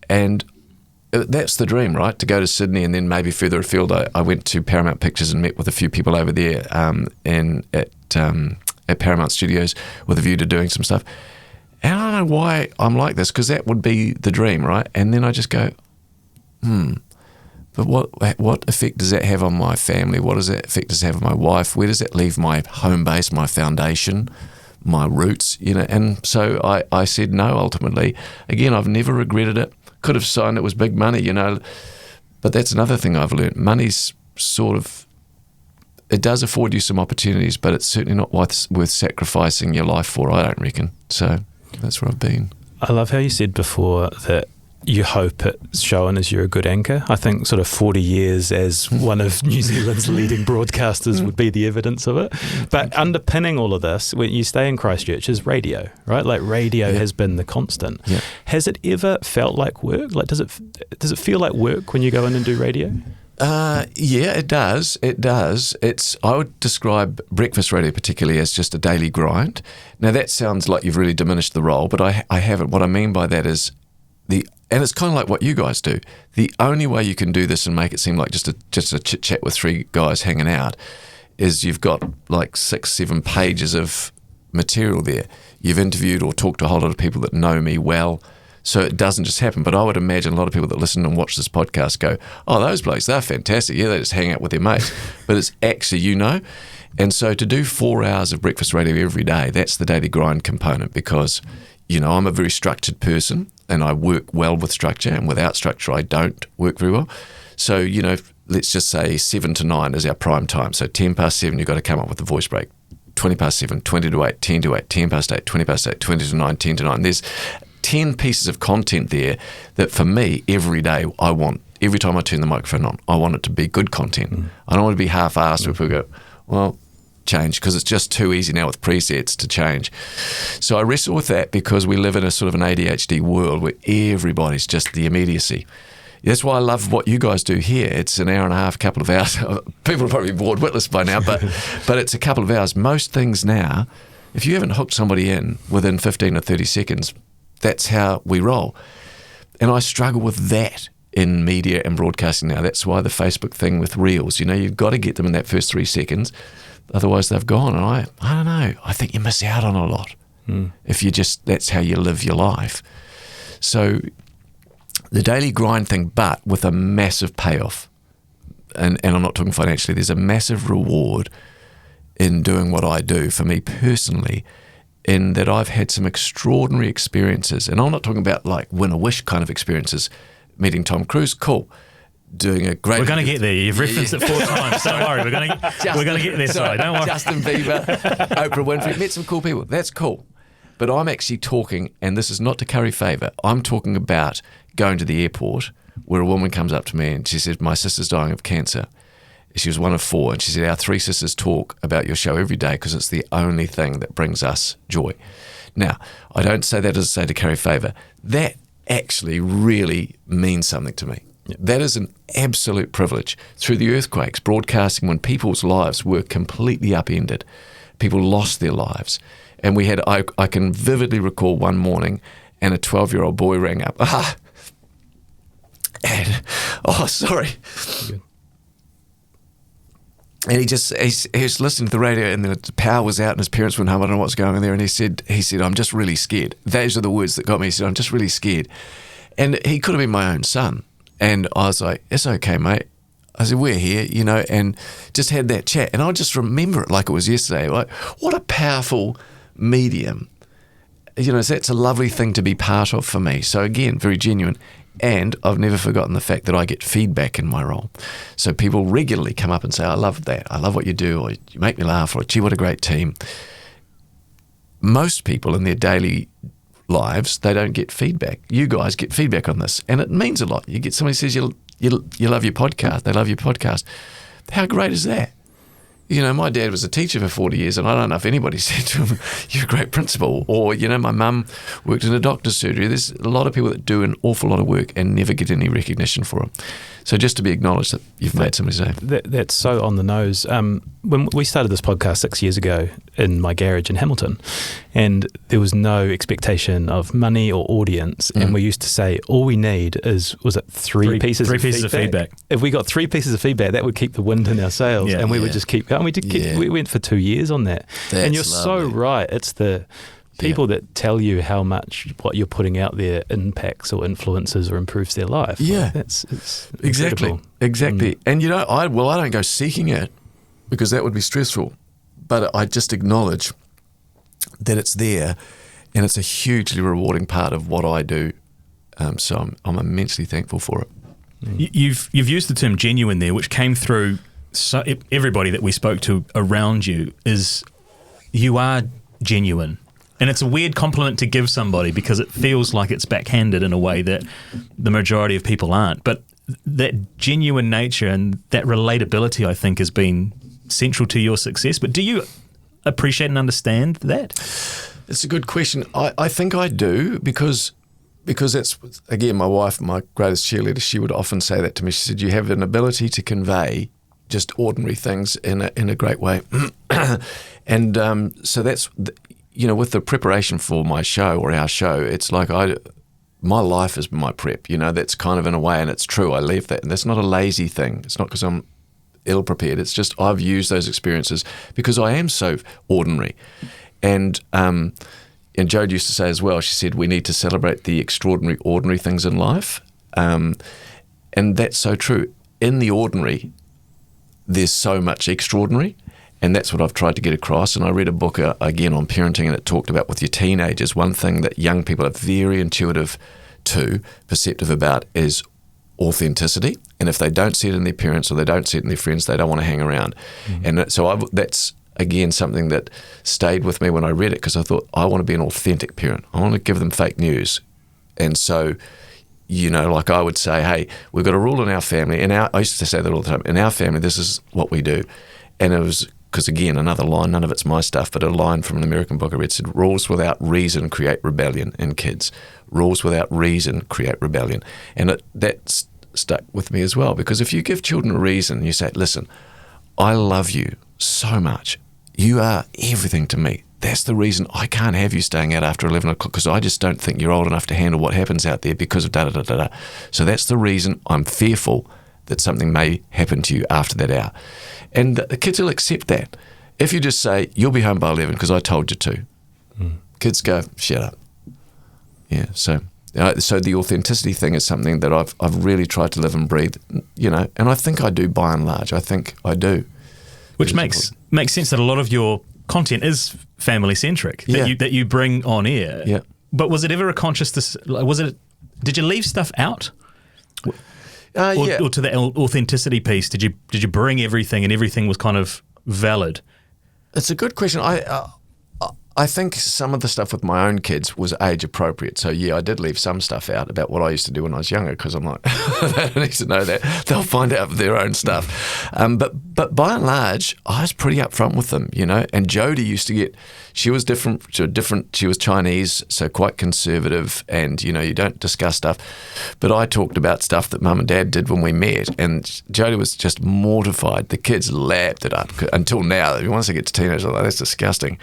And that's the dream, right? To go to Sydney and then maybe further afield. I went to Paramount Pictures and met with a few people over there at Paramount Studios with a view to doing some stuff. And I don't know why I'm like this, because that would be the dream, right? And then I just go, but what effect does that have on my family? What does that effect does it have on my wife? Where does that leave my home base, my foundation, my roots? And so I said no ultimately. Again, I've never regretted it. Could have signed it was big money, but that's another thing I've learned. Money's sort of, it does afford you some opportunities, but it's certainly not worth sacrificing your life for, I don't reckon. So that's where I've been. I love how you said before that you hope it's shown as you're a good anchor. I think sort of 40 years as one of New Zealand's leading broadcasters would be the evidence of it. But underpinning all of this, when you stay in Christchurch, is radio, right? Like radio has been the constant. Yeah. Has it ever felt like work? Like does it feel like work when you go in and do radio? Yeah, it does. It does. I would describe breakfast radio particularly as just a daily grind. Now that sounds like you've really diminished the role, but I haven't. What I mean by that is and it's kind of like what you guys do. The only way you can do this and make it seem like just a chit chat with three guys hanging out is you've got like 6-7 pages of material there. You've interviewed or talked to a whole lot of people that know me well. So it doesn't just happen. But I would imagine a lot of people that listen and watch this podcast go, oh, those blokes, they're fantastic. Yeah, they just hang out with their mates. But it's actually, And so to do 4 hours of breakfast radio every day, that's the daily grind component because, I'm a very structured person and I work well with structure, and without structure, I don't work very well. So, let's just say 7 to 9 is our prime time. So 10 past 7, you've got to come up with the voice break. 20 past 7, 20 to 8, 10 to 8, 10 past 8, 20 past 8, 20 to 9, 10 to 9. There's 10 pieces of content there that for me, every day, every time I turn the microphone on, I want it to be good content. I don't want to be half-assed where people go, well, change, because it's just too easy now with presets to change. So I wrestle with that because we live in a sort of an ADHD world where everybody's just the immediacy. That's why I love what you guys do here. It's an hour and a half, couple of hours. People are probably bored witless by now, but it's a couple of hours. Most things now, if you haven't hooked somebody in within 15 or 30 seconds, that's how we roll. And I struggle with that in media and broadcasting now. That's why the Facebook thing with Reels, you've got to get them in that first 3 seconds. Otherwise they've gone. And I don't know. I think you miss out on a lot if that's how you live your life. So the daily grind thing, but with a massive payoff. And I'm not talking financially. There's a massive reward in doing what I do for me personally, in that I've had some extraordinary experiences. And I'm not talking about like win-a-wish kind of experiences. Meeting Tom Cruise, cool. Doing a great... We're going to get there. You've referenced it 4 times. Don't worry. We're going to get there. Sorry, don't worry. Justin Bieber, Oprah Winfrey. Met some cool people. That's cool. But I'm actually talking, and this is not to curry favour, I'm talking about going to the airport where a woman comes up to me and she said, my sister's dying of cancer. She was one of 4, and she said, our 3 sisters talk about your show every day because it's the only thing that brings us joy. Now, I don't say that as a say to carry favour. That actually really means something to me. Yep. That is an absolute privilege. Through the earthquakes, broadcasting when people's lives were completely upended, people lost their lives. And we had, I can vividly recall one morning, and a 12-year-old boy rang up. Sorry. And he was listening to the radio, and the power was out, and his parents went home. I don't know what's going on there. And he said, I'm just really scared. Those are the words that got me. He said, I'm just really scared. And he could have been my own son. And I was like, it's okay, mate. I said, we're here, and just had that chat. And I just remember it like it was yesterday. Like, what a powerful medium. That's a lovely thing to be part of for me. So again, very genuine. And I've never forgotten the fact that I get feedback in my role. So people regularly come up and say, I love that. I love what you do, or you make me laugh, or gee, what a great team. Most people in their daily lives, they don't get feedback. You guys get feedback on this, and it means a lot. You get somebody who says you love your podcast. They love your podcast. How great is that? My dad was a teacher for 40 years, and I don't know if anybody said to him, you're a great principal. Or, my mum worked in a doctor's surgery. There's a lot of people that do an awful lot of work and never get any recognition for it. So just to be acknowledged that you've made somebody's day. That's so on the nose. When we started this podcast 6 years ago in my garage in Hamilton, and there was no expectation of money or audience, and we used to say all we need is, was it three pieces of feedback? If we got 3 pieces of feedback, that would keep the wind in our sails, and we would just keep going. We went for 2 years on that. And you're lovely. So right. It's the people that tell you how much what you're putting out there impacts or influences or improves their life. Yeah, it's exactly. And I don't go seeking it because that would be stressful, but I just acknowledge that it's there, and it's a hugely rewarding part of what I do. So I'm immensely thankful for it. You've used the term genuine there, which came through. So everybody that we spoke to around you is, you are genuine. And it's a weird compliment to give somebody because it feels like it's backhanded in a way that the majority of people aren't. But that genuine nature and that relatability, I think, has been central to your success. But do you appreciate and understand that? It's a good question. I think I do because that's, again, my wife, my greatest cheerleader, she would often say that to me. She said, you have an ability to convey just ordinary things in a great way. And so that's... with the preparation for my show or our show, it's like my life is my prep. That's kind of in a way, and it's true. I leave that, and that's not a lazy thing. It's not because I'm ill prepared. It's just I've used those experiences because I am so ordinary. And Jodi used to say as well. She said we need to celebrate the extraordinary, ordinary things in life, and that's so true. In the ordinary, there's so much extraordinary. And that's what I've tried to get across. And I read a book, again, on parenting, and it talked about with your teenagers, one thing that young people are very intuitive to, perceptive about, is authenticity. And if they don't see it in their parents or they don't see it in their friends, they don't want to hang around. And so that's, again, something that stayed with me when I read it, because I thought, I want to be an authentic parent. I want to give them fake news. And so, like I would say, hey, we've got a rule in our family. I used to say that all the time. In our family, this is what we do. And it was... because again, another line, none of it's my stuff, but a line from an American book I read said, rules without reason create rebellion in kids. Rules without reason create rebellion. And that stuck with me as well, because if you give children a reason, you say, listen, I love you so much. You are everything to me. That's the reason I can't have you staying out after 11 o'clock, because I just don't think you're old enough to handle what happens out there because of da-da-da-da-da. So that's the reason I'm fearful that something may happen to you after that hour. And the kids will accept that. If you just say, you'll be home by 11 because I told you to, kids go, shut up. Yeah, so the authenticity thing is something that I've really tried to live and breathe, and I think I do by and large. I think I do. Which makes sense that a lot of your content is family-centric, that you bring on air. Yeah. But was it ever a conscious, did you leave stuff out? Or to the authenticity piece, did you bring everything and everything was kind of valid? It's a good question. I I think some of the stuff with my own kids was age appropriate. So yeah, I did leave some stuff out about what I used to do when I was younger, because I'm like, they don't need to know that. They'll find out their own stuff. But by and large, I was pretty upfront with them, you know. And Jodi used to get, she was different. She was Chinese, so quite conservative, and you know, you don't discuss stuff. But I talked about stuff that Mum and Dad did when we met, and Jodi was just mortified. The kids lapped it up until now. Once they get to teenagers, I'm like, that's disgusting.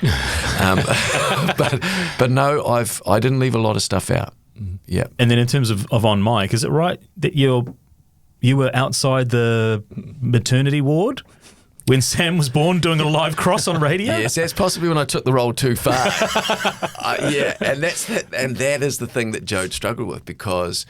But no, I didn't leave a lot of stuff out. Yeah. And then in terms of on mic, is it right that you were outside the maternity ward when Sam was born doing a live cross on radio? Yes, that's possibly when I took the role too far. Yeah, and that is the thing that Jode struggled with, because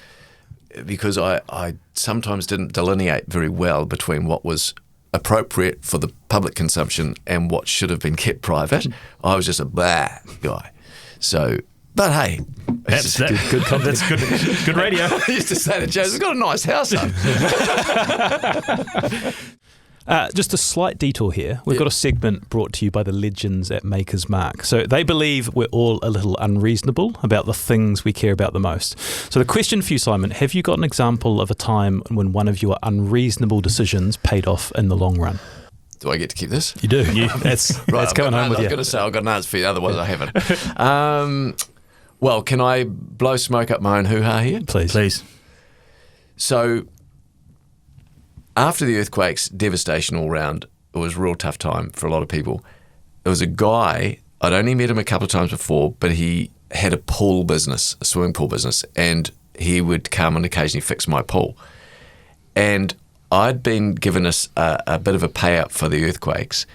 I sometimes didn't delineate very well between what was appropriate for the public consumption and what should have been kept private. I was just a blah guy. So, but hey, that's good content. That's good radio. I used to say to James, "We've got a nice house up." Just a slight detour here. We've got a segment brought to you by the legends at Maker's Mark. So they believe we're all a little unreasonable about the things we care about the most. So the question for you, Simon, have you got an example of a time when one of your unreasonable decisions paid off in the long run? Do I get to keep this? You do. That's coming home with you. I'm going to say I've got an answer for you, otherwise I haven't. Well, can I blow smoke up my own hoo-ha here? Please. So, after the earthquakes, devastation all round, it was a real tough time for a lot of people. There was a guy, I'd only met him a couple of times before, but he had a pool business, a swimming pool business, and he would come and occasionally fix my pool. And I'd been given a bit of a payout for the earthquakes,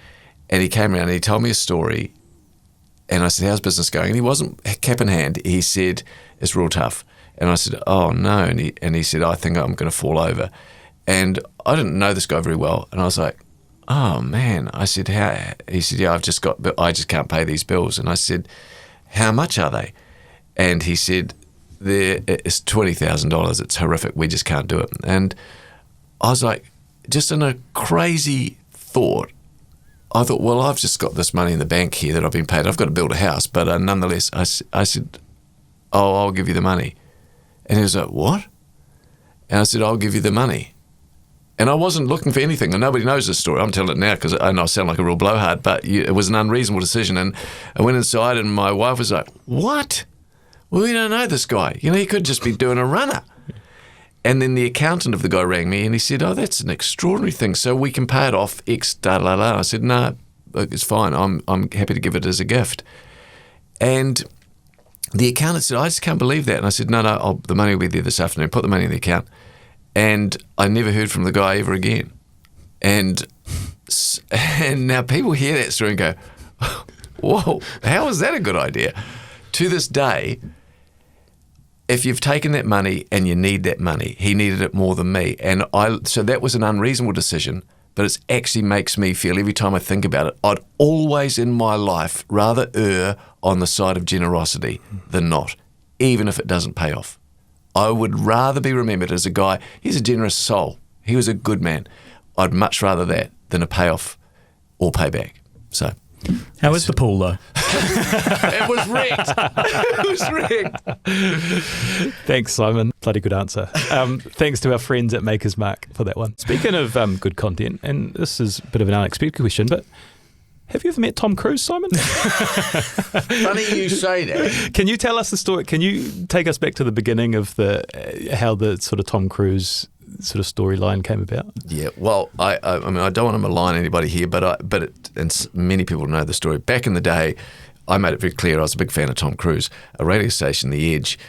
and he came around and he told me a story, and I said, how's business going? And he wasn't cap in hand. He said, it's real tough. And I said, oh no. And he said, I think I'm going to fall over. And I didn't know this guy very well, and I was like, "Oh man!" I said, "How?" He said, "Yeah, I just can't pay these bills." And I said, "How much are they?" And he said, "It's $20,000. It's horrific. We just can't do it." And I was like, just in a crazy thought, I thought, well, I've just got this money in the bank here that I've been paid. I've got to build a house, but nonetheless, I said, "Oh, I'll give you the money." And he was like, "What?" And I said, "I'll give you the money." And I wasn't looking for anything, and nobody knows this story. I'm telling it now because I know I sound like a real blowhard, but it was an unreasonable decision. And I went inside, and my wife was like, "What? Well, we don't know this guy. You know, he could just be doing a runner." And then the accountant of the guy rang me, and he said, "Oh, that's an extraordinary thing. So we can pay it off X, da la la." I said, "No, it's fine. I'm happy to give it as a gift." And the accountant said, "I just can't believe that." And I said, "No, the money will be there this afternoon. Put the money in the account." And I never heard from the guy ever again. And now people hear that story and go, "Whoa, how is that a good idea?" To this day, if you've taken that money and you need that money, he needed it more than me. And so that was an unreasonable decision, but it actually makes me feel, every time I think about it, I'd always in my life rather err on the side of generosity than not, even if it doesn't pay off. I would rather be remembered as a guy, he's a generous soul. He was a good man. I'd much rather that than a payoff or payback. So, how is the pool though? It was wrecked. It was wrecked. Thanks, Simon. Bloody good answer. Thanks to our friends at Maker's Mark for that one. Speaking of good content, and this is a bit of an unexpected question, but have you ever met Tom Cruise, Simon? Funny you say that. Can you tell us the story? Can you take us back to the beginning of how the sort of Tom Cruise sort of storyline came about? Yeah, well, I mean, I don't want to malign anybody here, and many people know the story. Back in the day, I made it very clear I was a big fan of Tom Cruise. A radio station, The Edge,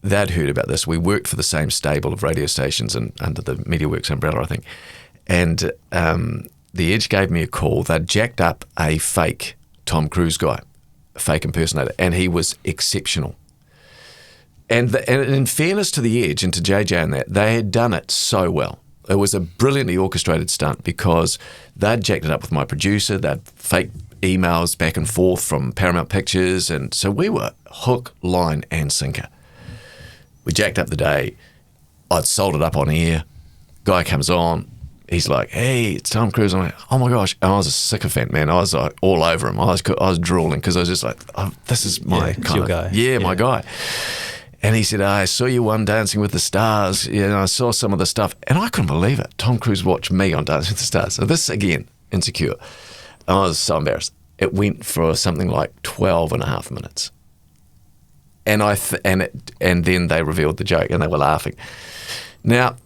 they'd heard about this. We worked for the same stable of radio stations and under the MediaWorks umbrella, I think. And The Edge gave me a call. They'd jacked up a fake Tom Cruise guy, a fake impersonator, and he was exceptional. And in fairness to The Edge and to JJ and that, they had done it so well. It was a brilliantly orchestrated stunt because they'd jacked it up with my producer. They'd fake emails back and forth from Paramount Pictures. And so we were hook, line and sinker. We jacked up the day. I'd sold it up on air. Guy comes on, he's like, hey, it's Tom Cruise. I'm like, oh my gosh. And I was a sycophant, man. I was like all over him. I was drooling because I was just like, oh, this is my kind of guy. Yeah, my guy. And he said, I saw you on Dancing with the Stars. You know, I saw some of the stuff. And I couldn't believe it. Tom Cruise watched me on Dancing with the Stars. So this, again, insecure. I was so embarrassed. It went for something like 12 and a half minutes. And and then they revealed the joke and they were laughing. Now,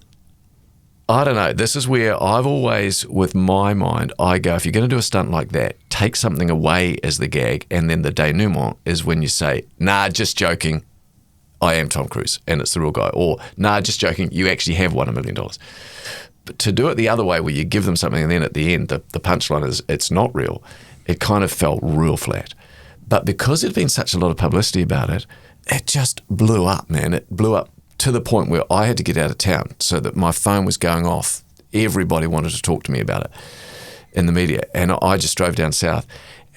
I don't know. This is where I've always, with my mind, I go, if you're going to do a stunt like that, take something away as the gag, and then the denouement is when you say, nah, just joking, I am Tom Cruise, and it's the real guy. Or, nah, just joking, you actually have won $1 million. But to do it the other way, where you give them something, and then at the end, the punchline is, it's not real, it kind of felt real flat. But because there'd been such a lot of publicity about it, it just blew up, man. It blew up to the point where I had to get out of town so that my phone was going off. Everybody wanted to talk to me about it in the media. And I just drove down south,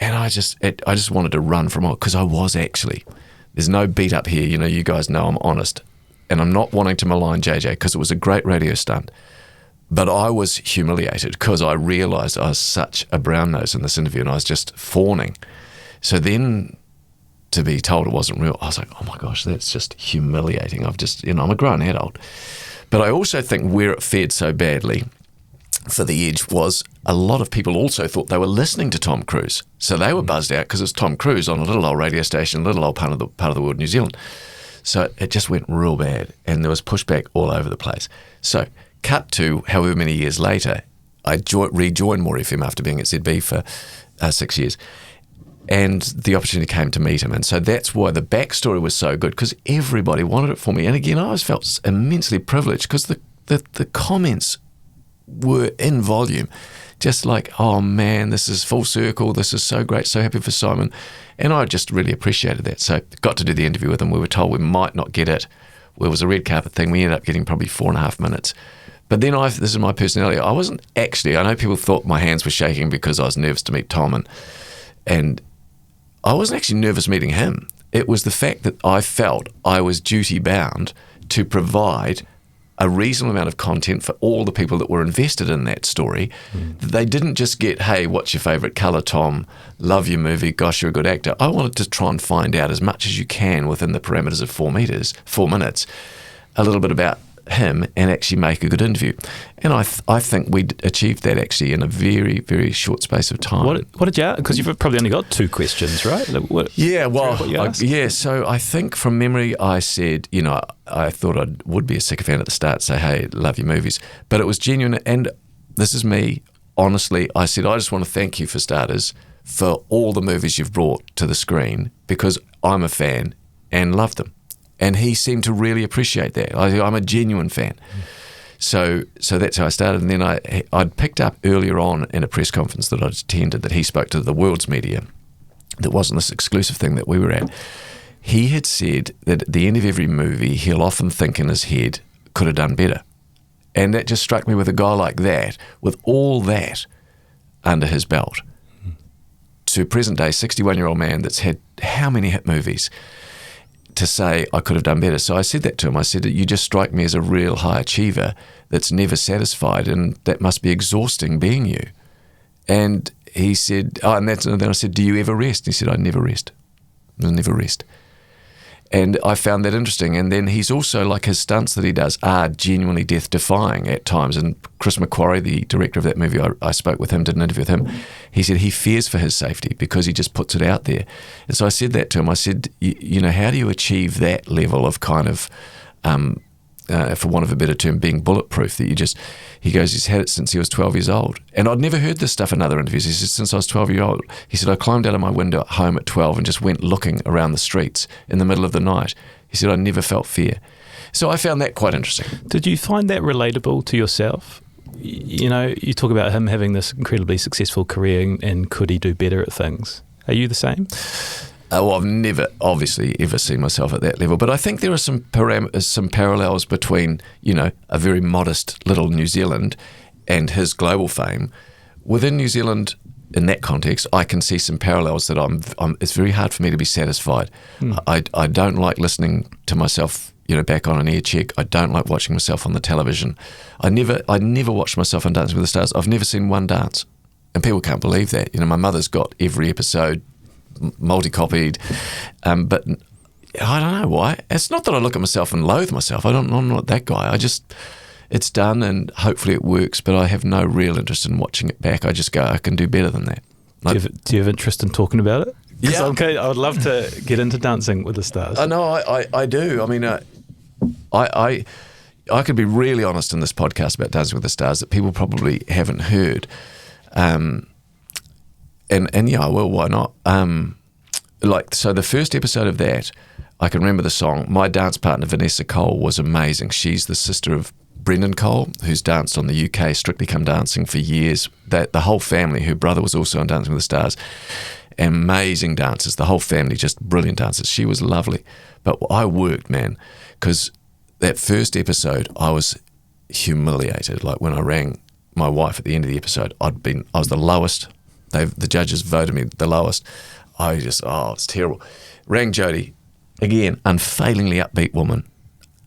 and I just wanted to run from it, because I was actually, there's no beat up here. You know, you guys know I'm honest. And I'm not wanting to malign JJ, because it was a great radio stunt. But I was humiliated because I realised I was such a brown nose in this interview, and I was just fawning. So then to be told it wasn't real, I was like, oh my gosh, that's just humiliating. I've just, I'm a grown adult. But I also think where it fared so badly for The Edge was a lot of people also thought they were listening to Tom Cruise. So they were buzzed out because it's Tom Cruise on a little old radio station, little old part of the world, New Zealand. So it just went real bad, and there was pushback all over the place. So cut to however many years later, I rejoined More FM after being at ZB for 6 years. And the opportunity came to meet him. And so that's why the backstory was so good, because everybody wanted it for me. And again, I always felt immensely privileged, because the comments were in volume. Just like, oh man, this is full circle. This is so great. So happy for Simon. And I just really appreciated that. So got to do the interview with him. We were told we might not get it. It was a red carpet thing. We ended up getting probably 4.5 minutes. But then this is my personality. I wasn't actually, I know people thought my hands were shaking because I was nervous to meet Tom, and I wasn't actually nervous meeting him. It was the fact that I felt I was duty bound to provide a reasonable amount of content for all the people that were invested in that story. That they didn't just get, hey, what's your favourite colour, Tom? Love your movie. Gosh, you're a good actor. I wanted to try and find out as much as you can within the parameters of 4 minutes, a little bit about him, and actually make a good interview. And I think we achieved that actually in a very, very short space of time. What did you, because you've probably only got 2 questions, right? So I think from memory I said, I thought I would be a sycophant at the start, say, hey, love your movies. But it was genuine, and this is me, honestly, I said, I just want to thank you for starters for all the movies you've brought to the screen, because I'm a fan and love them. And he seemed to really appreciate that. I'm a genuine fan. So that's how I started. And then I'd picked up earlier on in a press conference that I'd attended that he spoke to the world's media. That wasn't this exclusive thing that we were at. He had said that at the end of every movie, he'll often think in his head, could have done better. And that just struck me, with a guy like that, with all that under his belt, to present day 61-year-old man that's had how many hit movies, to say I could have done better. So I said that to him. I said, you just strike me as a real high achiever that's never satisfied, and that must be exhausting being you. And he said, and then I said, do you ever rest? And he said, I never rest. I never rest. And I found that interesting. And then he's also, like, his stunts that he does are genuinely death-defying at times. And Chris McQuarrie, the director of that movie, I spoke with him, did an interview with him. He said he fears for his safety because he just puts it out there. And so I said that to him. I said, how do you achieve that level of kind of, for want of a better term, being bulletproof, that he goes, he's had it since he was 12 years old. And I'd never heard this stuff in other interviews. He said, since I was 12 years old, he said, I climbed out of my window at home at 12 and just went looking around the streets in the middle of the night. He said, I never felt fear. So I found that quite interesting. Did you find that relatable to yourself? You talk about him having this incredibly successful career, and could he do better at things? Are you the same? Well, I've never, obviously, ever seen myself at that level. But I think there are some parallels between, a very modest little New Zealand and his global fame. Within New Zealand, in that context, I can see some parallels that it's very hard for me to be satisfied. I don't like listening to myself, back on an air check. I don't like watching myself on the television. I never watched myself on Dancing with the Stars. I've never seen one dance. And people can't believe that. My mother's got every episode multi-copied. But I don't know why. It's not that I look at myself and loathe myself. I'm not that guy. It's done and hopefully it works, but I have no real interest in watching it back. I just go, I can do better than that. Do you have interest in talking about it? Yeah. Okay, I would love to get into Dancing with the Stars. I know, I do. I mean, I could be really honest in this podcast about Dancing with the Stars that people probably haven't heard. And yeah, I will, why not? So the first episode of that, I can remember the song. My dance partner, Vanessa Cole, was amazing. She's the sister of Brendan Cole, who's danced on the UK Strictly Come Dancing for years. The whole family, her brother was also on Dancing with the Stars. Amazing dancers, the whole family, just brilliant dancers. She was lovely. But I worked, man, because that first episode, I was humiliated. Like when I rang my wife at the end of the episode, I was the lowest. The judges voted me the lowest. It's terrible. Rang Jodi, again, unfailingly upbeat woman,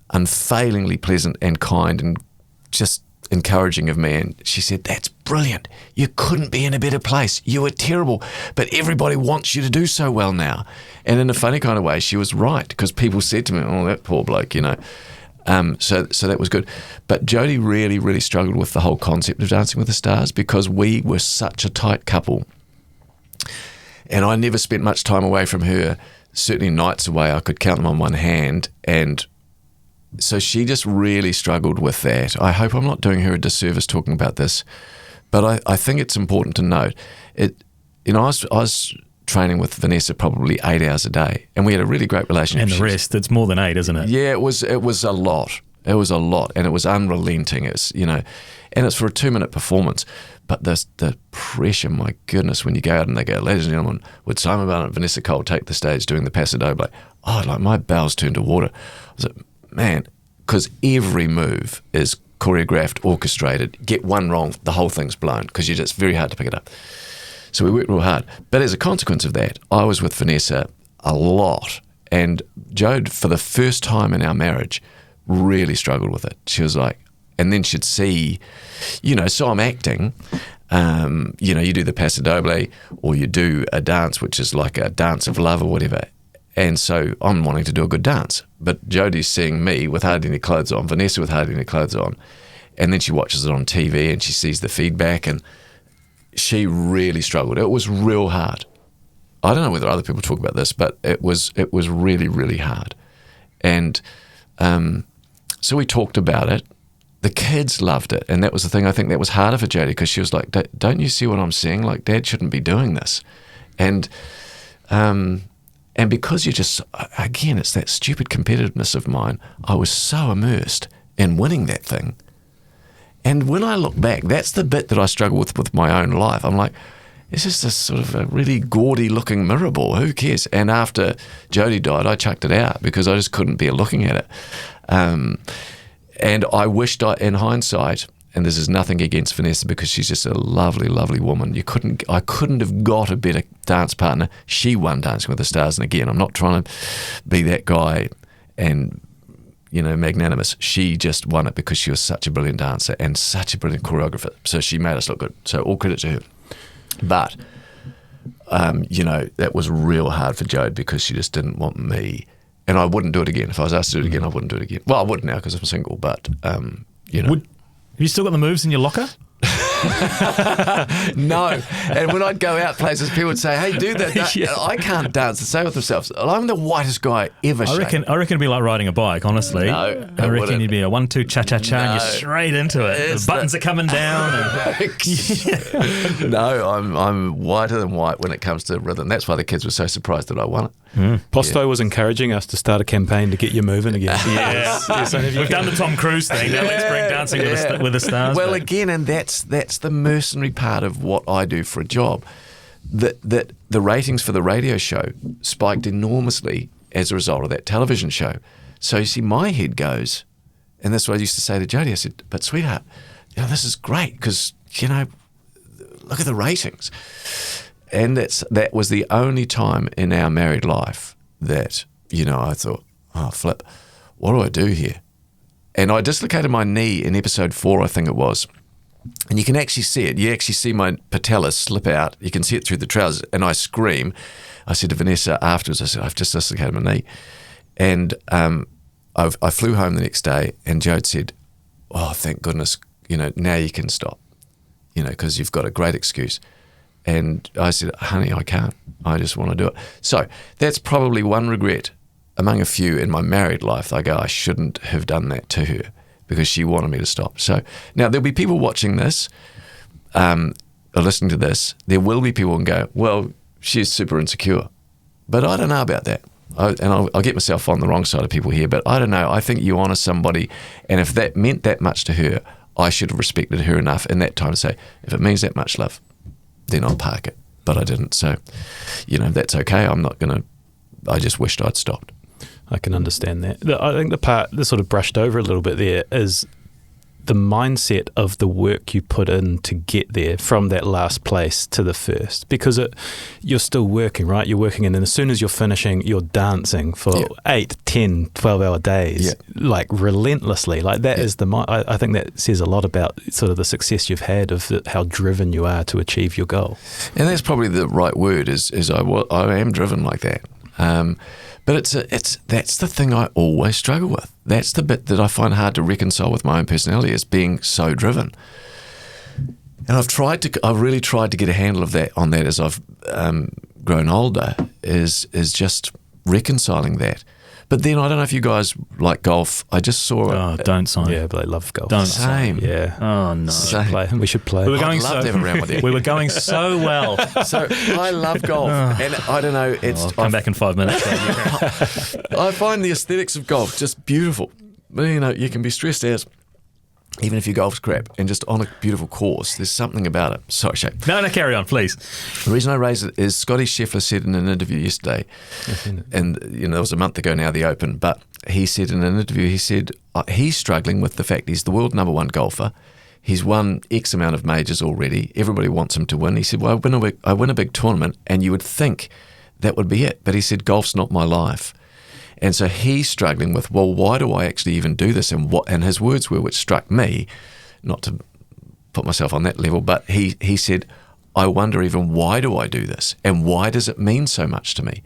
unfailingly pleasant and kind and just encouraging of me. And she said, "That's brilliant. You couldn't be in a better place. You were terrible, but everybody wants you to do so well now." And in a funny kind of way, she was right, because people said to me, "Oh, that poor bloke," So that was good. But Jodi really, really struggled with the whole concept of Dancing with the Stars, because we were such a tight couple. And I never spent much time away from her, certainly nights away. I could count them on one hand. And so she just really struggled with that. I hope I'm not doing her a disservice talking about this, but I think it's important to note. I was training with Vanessa probably 8 hours a day, and we had a really great relationship. And the rest, it's more than 8, isn't it? Yeah, it was a lot. It was a lot, and it was unrelenting. And it's for a 2-minute performance. But the pressure, my goodness, when you go out and they go, "Ladies and gentlemen, would Simon Barnett and Vanessa Cole take the stage doing the Paso Doble?" Like my bowels turned to water. I was like, man, because every move is choreographed, orchestrated. Get one wrong, the whole thing's blown, because it's very hard to pick it up. So we worked real hard. But as a consequence of that, I was with Vanessa a lot. And Jode, for the first time in our marriage, really struggled with it. She was like, and then she'd see, so I'm acting, you do the Paso Doble, or you do a dance, which is like a dance of love or whatever. And so I'm wanting to do a good dance. But Jodi's seeing me with hardly any clothes on, Vanessa with hardly any clothes on. And then she watches it on TV and she sees the feedback, and she really struggled. It was real hard. I don't know whether other people talk about this, but it was really, really hard. And so we talked about it. The kids loved it, and that was the thing. I think that was harder for Jodi, because she was like, "Don't you see what I'm seeing? Like, Dad shouldn't be doing this." And because you just, again, it's that stupid competitiveness of mine. I was so immersed in winning that thing. And when I look back, that's the bit that I struggle with my own life. I'm like, it's just this sort of a really gaudy looking mirror ball. Who cares? And after Jodi died, I chucked it out because I just couldn't bear looking at it. And I wished in hindsight, and this is nothing against Vanessa because she's just a lovely, lovely woman. I couldn't have got a better dance partner. She won Dancing with the Stars. And again, I'm not trying to be that guy and, magnanimous. She just won it because she was such a brilliant dancer and such a brilliant choreographer. So she made us look good. So all credit to her. But, that was real hard for Jode because she just didn't want me. And I wouldn't do it again. If I was asked to do it again, I wouldn't do it again. Well, I would now because I'm single, but, Have you still got the moves in your locker? No. And when I'd go out places, people would say, "Hey, do that." Yeah. I can't dance. They say with themselves, "I'm the whitest guy ever." I reckon it'd be like riding a bike, honestly. No, I reckon wouldn't. you'd be a 1-2 cha-cha-cha and you're straight into it. It's The buttons are coming down. No, I'm whiter than white when it comes to rhythm. That's why the kids were so surprised that I won it. Posto was encouraging us to start a campaign to get you moving again. Yes. We've done the Tom Cruise thing. Now let's bring Dancing with the Stars. Well, back. again, and that's the mercenary part of what I do for a job. That the ratings for the radio show spiked enormously as a result of that television show. So you see, my head goes, and that's what I used to say to Jodi. I said, "But sweetheart, this is great because look at the ratings. And that was the only time in our married life that, I thought, oh, flip, what do I do here? And I dislocated my knee in episode 4, I think it was. And you can actually see it. You actually see my patella slip out. You can see it through the trousers. And I scream. I said to Vanessa afterwards, I said, I've just dislocated my knee. And I flew home the next day, and Jodi said, oh, thank goodness, now you can stop, because you've got a great excuse. And I said, honey, I can't. I just want to do it. So that's probably one regret among a few in my married life. I go, I shouldn't have done that to her because she wanted me to stop. So now there'll be people watching this or listening to this. There will be people who go, well, she's super insecure. But I don't know about that. I'll get myself on the wrong side of people here, but I don't know. I think you honour somebody, and if that meant that much to her, I should have respected her enough in that time to say, if it means that much, love, then I'll park it. But I didn't. So, that's okay. I'm not going to, I just wished I'd stopped. I can understand that. I think the part that sort of brushed over a little bit there is the mindset of the work you put in to get there from that last place to the first, because you're still working, right? You're working, and then as soon as you're finishing, you're dancing for 8, 10, 12-hour days, like relentlessly. Like that is I think that says a lot about sort of the success you've had of how driven you are to achieve your goal. And that's probably the right word is I am driven like that. But that's the thing I always struggle with. That's the bit that I find hard to reconcile with my own personality, is being so driven. And I've really tried to get a handle on that as I've grown older, is just reconciling that. But then I don't know if you guys like golf. I just saw Oh, don't, Simon. Yeah, but I love golf. Don't. Same. Yeah. Oh, no. Same. We should play. We were going I'd love to have a round with you. We were going so well. So I love golf, and I don't know. I'll come back in 5 minutes. I find the aesthetics of golf just beautiful. You can be stressed out, even if your golf's crap, and just on a beautiful course, there's something about it. Sorry, Shay. No, carry on, please. The reason I raise it is Scotty Scheffler said in an interview yesterday, and it was a month ago now, the Open, but he said in an interview, he said he's struggling with the fact he's the world number 1 golfer. He's won X amount of majors already. Everybody wants him to win. He said, well, I win a big tournament, and you would think that would be it. But he said, golf's not my life. And so he's struggling with, well, why do I actually even do this? And his words were, which struck me, not to put myself on that level, but he said, I wonder even why do I do this? And why does it mean so much to me?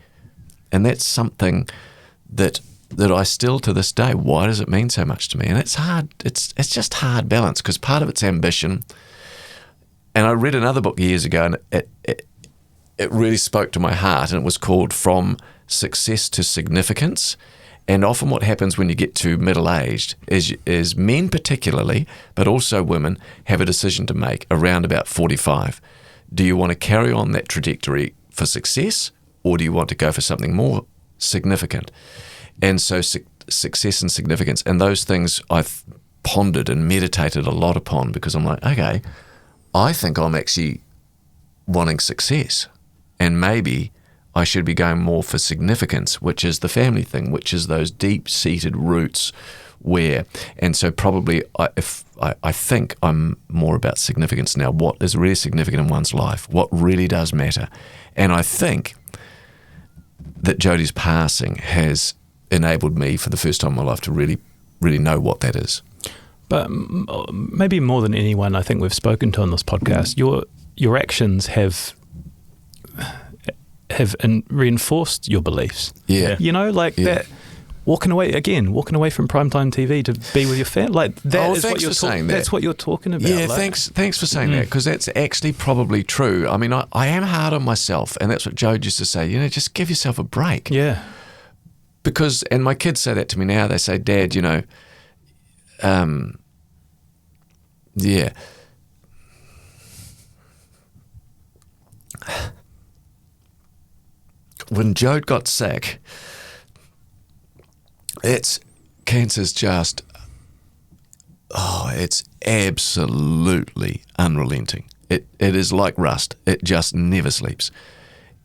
And that's something that I still to this day, why does it mean so much to me? And it's hard. It's just hard balance, because part of it's ambition. And I read another book years ago, and it really spoke to my heart, and it was called From Success to Significance. And often what happens when you get to middle-aged is men particularly, but also women, have a decision to make around about 45. Do you want to carry on that trajectory for success, or do you want to go for something more significant? And so success and significance, and those things I've pondered and meditated a lot upon, because I'm like, okay, I think I'm actually wanting success, and maybe I should be going more for significance, which is the family thing, which is those deep-seated roots where, and so probably I think I'm more about significance now. What is really significant in one's life? What really does matter? And I think that Jodi's passing has enabled me for the first time in my life to really, really know what that is. But maybe more than anyone I think we've spoken to on this podcast, your actions have reinforced your beliefs. Yeah. That walking away from primetime TV to be with your family, like that is what you're saying. That's what you're talking about. Yeah, thanks for saying that, because that's actually probably true. I mean, I am hard on myself, and that's what Jodi used to say, just give yourself a break. Yeah. Because, and my kids say that to me now, they say, Dad, when Jodi got sick, cancer's just, it's absolutely unrelenting. It is like rust. It just never sleeps.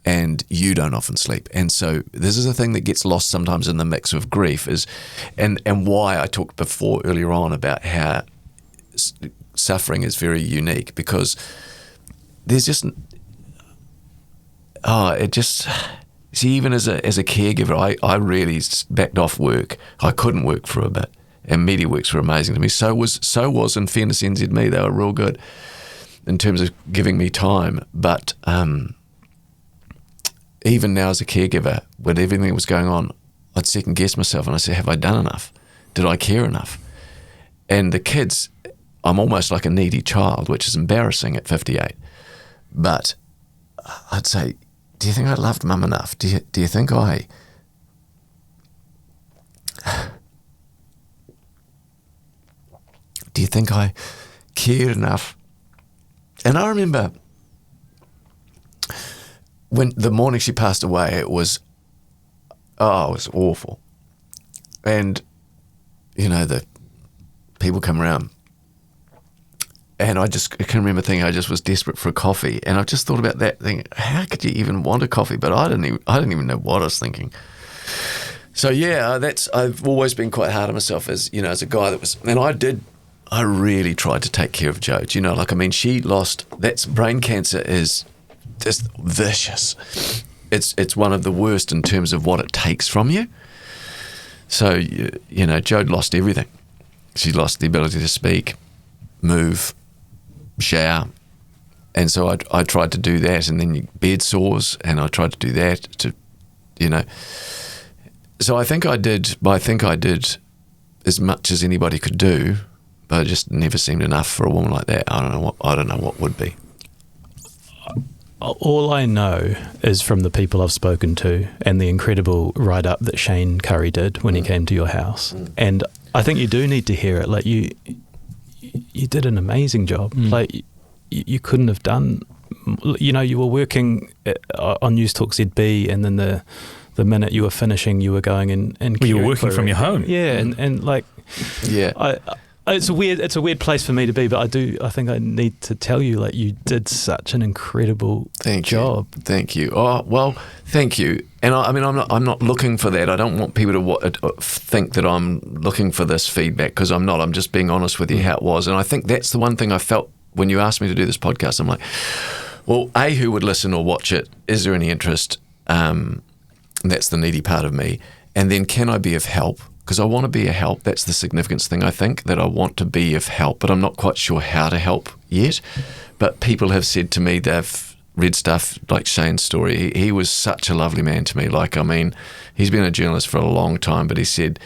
And you don't often sleep. And so this is a thing that gets lost sometimes in the mix of grief and why I talked before earlier on about how suffering is very unique, because there's just, see, even as a caregiver, I really backed off work. I couldn't work for a bit, and MediaWorks were amazing to me. So was in fairness NZME, they were real good in terms of giving me time. But even now as a caregiver, when everything was going on, I'd second guess myself and I said, have I done enough? Did I care enough? And the kids, I'm almost like a needy child, which is embarrassing at 58. But I'd say, do you think I loved Mum enough? Do you think I... Do you think I cared enough? And I remember when the morning she passed away, it was awful. And, the people come around. And I can remember thinking I just was desperate for a coffee. And I just thought about that thing, how could you even want a coffee? But I didn't even know what I was thinking. So yeah, I've always been quite hard on myself as a guy that was, and I really tried to take care of Jodi. She lost, brain cancer is just vicious. It's one of the worst in terms of what it takes from you. So, Jodi lost everything. She lost the ability to speak, move, shower. And so I tried to do that, and then bed sores, and I tried to do that to. So I think I did as much as anybody could do, but it just never seemed enough for a woman like that. I don't know what would be. All I know is from the people I've spoken to and the incredible write-up that Shane Curry did when he came to your house. And I think you do need to hear it. Like you did an amazing job. Like you couldn't have done, you were working on Newstalk ZB, and then the minute you were finishing, you were going and you were working from your home. Yeah. And like, yeah. It's a weird place for me to be, but I think I need to tell you, like, you did such an incredible job. Thank you. Oh, well, thank you. And I'm not looking for that. I don't want people to think that I'm looking for this feedback, because I'm not. I'm just being honest with you how it was. And I think that's the one thing I felt when you asked me to do this podcast. I'm like, well, who would listen or watch it? Is there any interest? That's the needy part of me. And then, can I be of help? Because I want to be a help. That's the significance thing, I think, that I want to be of help, but I'm not quite sure how to help yet. But people have said to me they've read stuff like Shane's story. He was such a lovely man to me. He's been a journalist for a long time, but he said,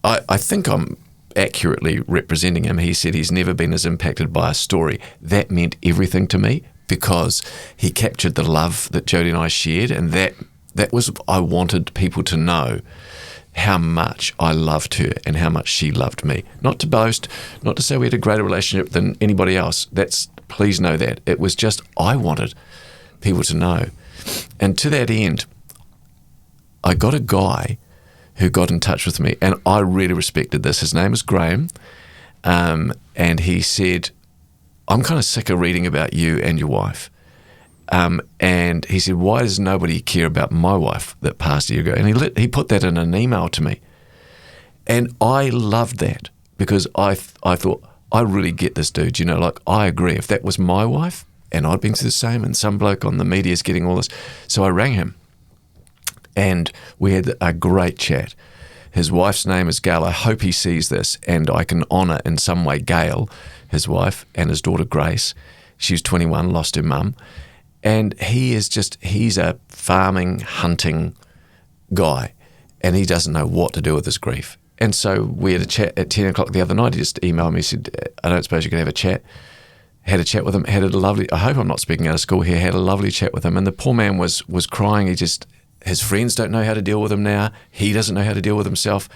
I think I'm accurately representing him. He said he's never been as impacted by a story. That meant everything to me, because he captured the love that Jodi and I shared, and that was, I wanted people to know how much I loved her and how much she loved me. Not to boast, not to say we had a greater relationship than anybody else. Please know that. It was just, I wanted people to know. And to that end, I got a guy who got in touch with me, and I really respected this. His name is Graham, and he said, I'm kind of sick of reading about you and your wife. And he said, why does nobody care about my wife that passed a year ago? And he put that in an email to me. And I loved that, because I thought, I really get this dude. I agree. If that was my wife, and I'd been through the same, and some bloke on the media is getting all this. So I rang him, and we had a great chat. His wife's name is Gail. I hope he sees this, and I can honour in some way Gail, his wife, and his daughter Grace. She was 21, lost her mum. And he's a farming, hunting guy, and he doesn't know what to do with his grief. And so we had a chat at 10 o'clock the other night. He just emailed me, said, I don't suppose you can have a chat. Had a chat with him, had a lovely, I hope I'm not speaking out of school here, had a lovely chat with him. And the poor man was crying. His friends don't know how to deal with him now. He doesn't know how to deal with himself.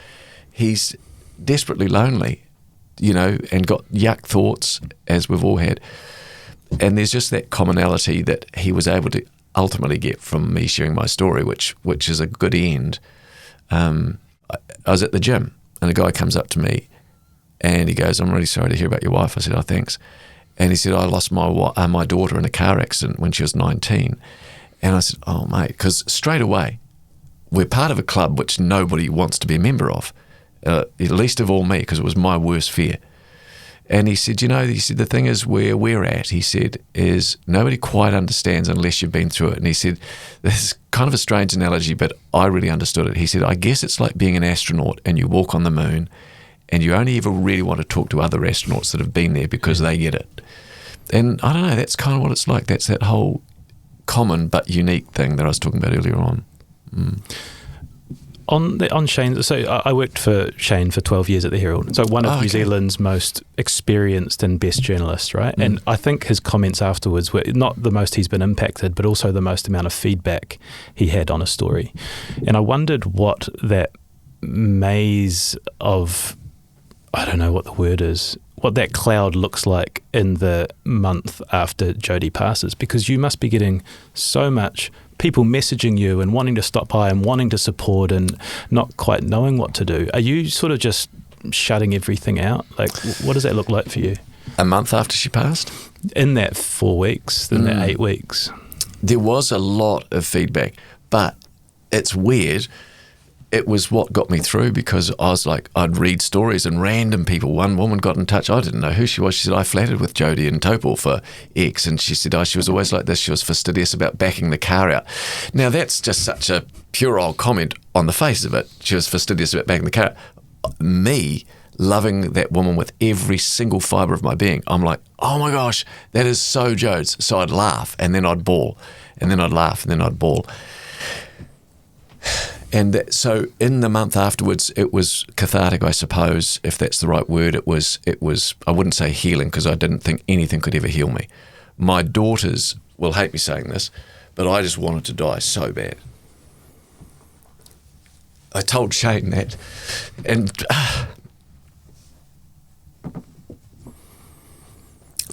He's desperately lonely, and got yuck thoughts, as we've all had. And there's just that commonality that he was able to ultimately get from me sharing my story, which is a good end. I was at the gym, and a guy comes up to me, and he goes, I'm really sorry to hear about your wife. I said, oh, thanks. And he said, I lost my daughter in a car accident when she was 19. And I said, oh, mate, because straight away, we're part of a club which nobody wants to be a member of, least of all me, because it was my worst fear. And he said, the thing is where we're at, he said, is nobody quite understands unless you've been through it. And he said, this is kind of a strange analogy, but I really understood it. He said, I guess it's like being an astronaut and you walk on the moon and you only ever really want to talk to other astronauts that have been there because they get it. And I don't know, that's kind of what it's like. That's that whole common but unique thing that I was talking about earlier on. On Shane, so I worked for Shane for 12 years at the Herald. So one of New Zealand's most experienced and best journalists, right? And I think his comments afterwards were not the most he's been impacted, but also the most amount of feedback he had on a story. And I wondered what that maze of, I don't know what the word is, what that cloud looks like in the month after Jodi passes, because you must be getting so much people messaging you and wanting to stop by and wanting to support and not quite knowing what to do. Are you sort of just shutting everything out? Like, what does that look like for you? A month after she passed? In that 4 weeks, in that 8 weeks? There was a lot of feedback, but it's weird. It was what got me through, because I was like, I'd read stories and random people. One woman got in touch. I didn't know who she was. She said, I flattered with Jodi in Taupo for X. And she said, she was always like this. She was fastidious about backing the car out. Now, that's just such a puerile comment on the face of it. She was fastidious about backing the car out. Me loving that woman with every single fibre of my being, I'm like, oh my gosh, that is so Jodes. So I'd laugh and then I'd bawl and then I'd laugh and then I'd bawl. And so in the month afterwards, it was cathartic, I suppose, if that's the right word. It was. I wouldn't say healing, because I didn't think anything could ever heal me. My daughters will hate me saying this, but I just wanted to die so bad. I told Shane that, and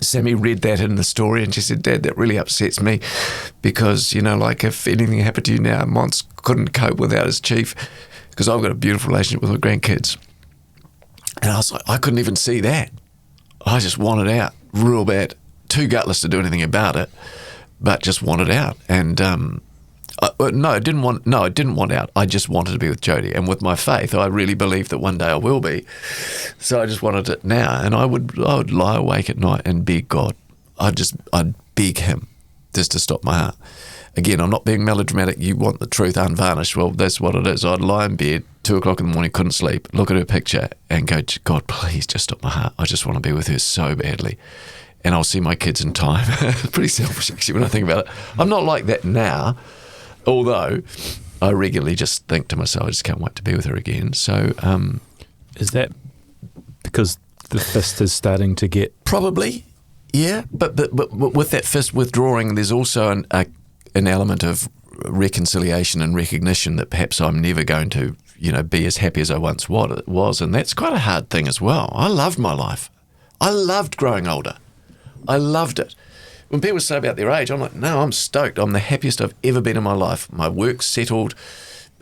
Sammy read that in the story and she said, Dad, that really upsets me, because, like if anything happened to you now, Mons couldn't cope without his chief, because I've got a beautiful relationship with my grandkids. And I was like, I couldn't even see that. I just wanted out real bad, too gutless to do anything about it, but just wanted out. And I didn't want out. I just wanted to be with Jodi. And with my faith, I really believed that one day I will be. So I just wanted it now. And I would lie awake at night and beg God. I'd beg him just to stop my heart. Again, I'm not being melodramatic. You want the truth unvarnished. Well, that's what it is. I'd lie in bed, 2 o'clock in the morning, couldn't sleep, look at her picture and go, God, please just stop my heart. I just want to be with her so badly. And I'll see my kids in time. Pretty selfish, actually, when I think about it. I'm not like that now. Although I regularly just think to myself, I just can't wait to be with her again. So is that because the fist is starting to get... Probably, yeah. But with that fist withdrawing, there's also an element of reconciliation and recognition that perhaps I'm never going to, be as happy as I once was. And that's quite a hard thing as well. I loved my life. I loved growing older. I loved it. When people say about their age, I'm like, no, I'm stoked. I'm the happiest I've ever been in my life. My work's settled,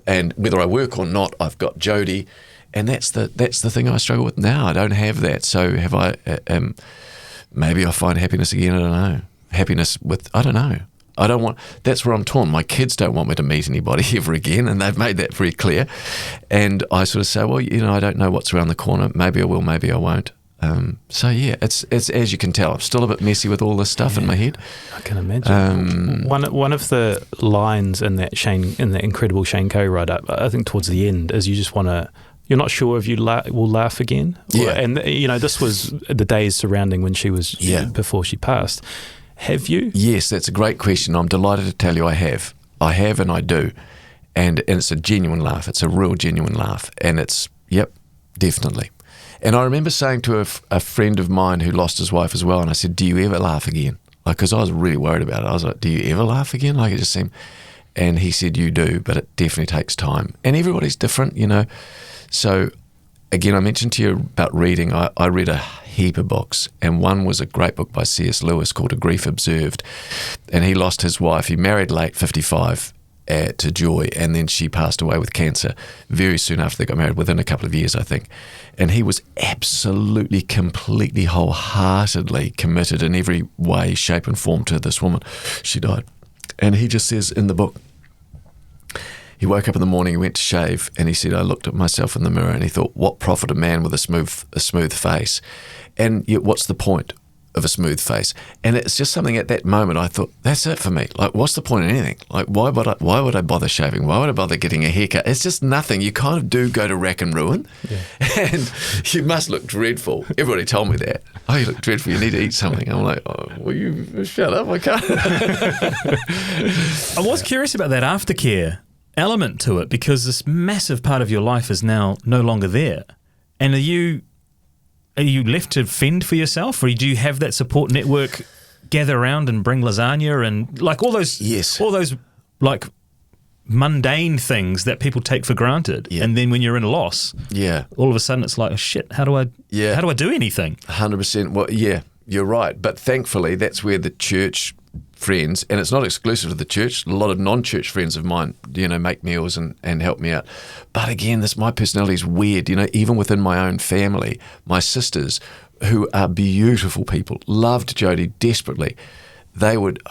and whether I work or not, I've got Jodi, and that's the thing I struggle with now. I don't have that. So have I? Maybe I find happiness again. I don't know. Happiness with, I don't know. I don't want. That's where I'm torn. My kids don't want me to meet anybody ever again, and they've made that very clear. And I sort of say, well, I don't know what's around the corner. Maybe I will. Maybe I won't. So yeah, it's as you can tell, I'm still a bit messy with all this stuff in my head. I can imagine. One of the lines in that incredible Shane Coe write-up, I think towards the end, is you just want to. You're not sure if you will laugh again. Yeah. And this was the days surrounding when she was before she passed. Have you? Yes, that's a great question. I'm delighted to tell you I have. I have and I do, and it's a genuine laugh. It's a real genuine laugh, and it's definitely. And I remember saying to a friend of mine who lost his wife as well, and I said, do you ever laugh again? Because I was really worried about it. I was like, do you ever laugh again? It just seemed... And he said, you do, but it definitely takes time. And everybody's different, So, again, I mentioned to you about reading. I read a heap of books, and one was a great book by C.S. Lewis called A Grief Observed. And he lost his wife. He married late, 55, to Joy, and then she passed away with cancer very soon after they got married, within a couple of years, I think. And he was absolutely, completely, wholeheartedly committed in every way, shape and form to this woman. She died. And he just says in the book, He woke up in the morning, he went to shave, and he said, I looked at myself in the mirror and he thought, what profit a man with a smooth face? And yet, what's the point of a smooth face? And it's just something at that moment I thought, that's it for me. Like, what's the point in anything? Like, why would I bother shaving? Why would I bother getting a haircut? It's just nothing. You kind of do go to rack and ruin, and you must look dreadful. Everybody told me that. Oh, you look dreadful. You need to eat something. I'm like, oh, will you shut up? I can't. I was curious about that aftercare element to it, because this massive part of your life is now no longer there. And are you left to fend for yourself, or do you have that support network gather around and bring lasagna and like all those like mundane things that people take for granted? And then when you're in a loss, all of a sudden it's like, oh, shit, how do I do anything? 100%. Well, yeah, you're right. But thankfully, that's where the church friends, and it's not exclusive to the church, a lot of non-church friends of mine, make meals and help me out. But again, my personality is weird, even within my own family. My sisters, who are beautiful people, loved Jodi desperately. They would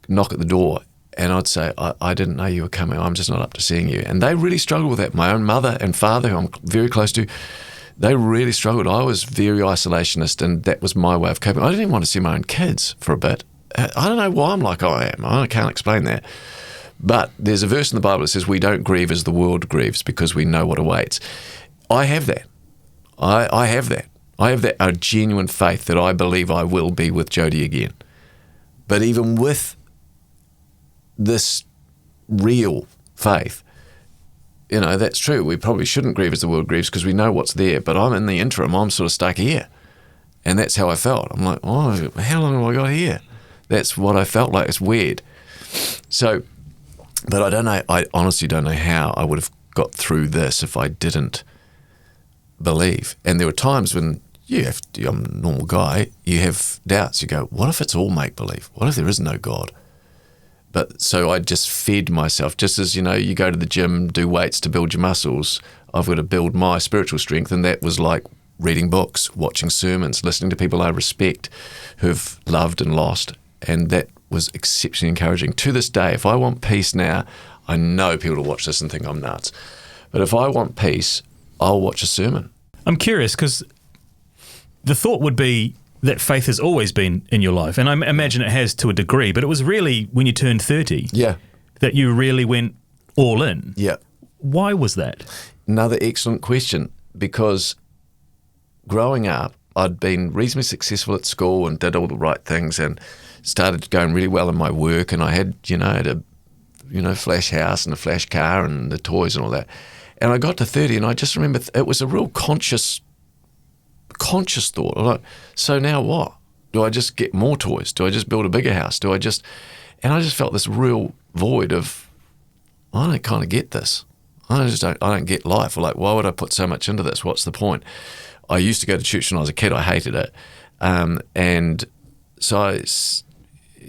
knock at the door and I'd say, I didn't know you were coming, I'm just not up to seeing you. And they really struggled with that. My own mother and father, who I'm very close to, they really struggled. I was very isolationist, and that was my way of coping. I didn't even want to see my own kids for a bit. I don't know why I'm like I am. I can't explain that. But there's a verse in the Bible that says we don't grieve as the world grieves because we know what awaits. I have that. I have that. I have that, a genuine faith that I believe I will be with Jodi again. But even with this real faith, that's true. We probably shouldn't grieve as the world grieves because we know what's there. But I'm in the interim. I'm sort of stuck here. And that's how I felt. I'm like, oh, how long have I got here? That's what I felt like. It's weird. So, but I don't know. I honestly don't know how I would have got through this if I didn't believe. And there were times when I'm a normal guy, you have doubts. You go, what if it's all make-believe? What if there is no God? But so I just fed myself. Just as, you go to the gym, do weights to build your muscles, I've got to build my spiritual strength. And that was like reading books, watching sermons, listening to people I respect who've loved and lost. And that was exceptionally encouraging. To this day, if I want peace now, I know people will watch this and think I'm nuts. But if I want peace, I'll watch a sermon. I'm curious because the thought would be that faith has always been in your life. And I imagine it has to a degree, but it was really when you turned 30 that you really went all in. Yeah. Why was that? Another excellent question, because growing up, I'd been reasonably successful at school and did all the right things and started going really well in my work, and I had, a flash house and a flash car and the toys and all that. And I got to 30 and I just remember it was a real conscious thought. Like, so now what? Do I just get more toys? Do I just build a bigger house? And I just felt this real void of, I don't kind of get this. I don't get life. Like, why would I put so much into this? What's the point? I used to go to church when I was a kid. I hated it. And so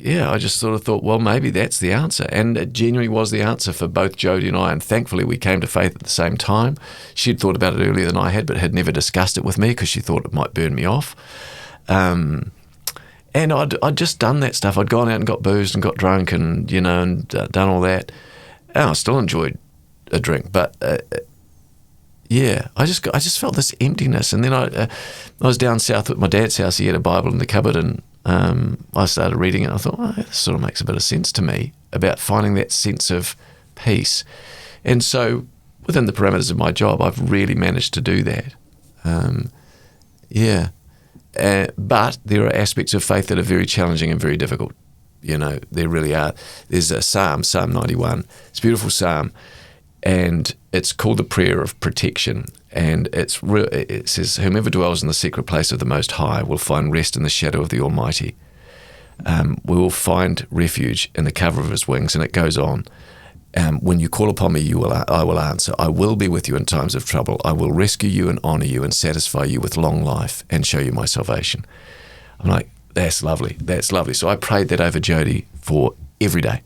I just sort of thought, well, maybe that's the answer. And it genuinely was the answer for both Jodi and I. And thankfully, we came to faith at the same time. She'd thought about it earlier than I had, but had never discussed it with me because she thought it might burn me off. And I'd just done that stuff. I'd gone out and got boozed and got drunk and, and done all that. And I still enjoyed a drink. But, I just felt this emptiness. And then I was down south at my dad's house. He had a Bible in the cupboard, and I started reading it. I thought, this sort of makes a bit of sense to me about finding that sense of peace. And so within the parameters of my job, I've really managed to do that. But there are aspects of faith that are very challenging and very difficult. There really are. There's a Psalm 91. It's a beautiful psalm, and it's called the Prayer of Protection. And it says, whomever dwells in the secret place of the Most High will find rest in the shadow of the Almighty. We will find refuge in the cover of his wings. And it goes on. When you call upon me, I will answer. I will be with you in times of trouble. I will rescue you and honor you and satisfy you with long life and show you my salvation. I'm like, that's lovely. That's lovely. So I prayed that over Jodi for every day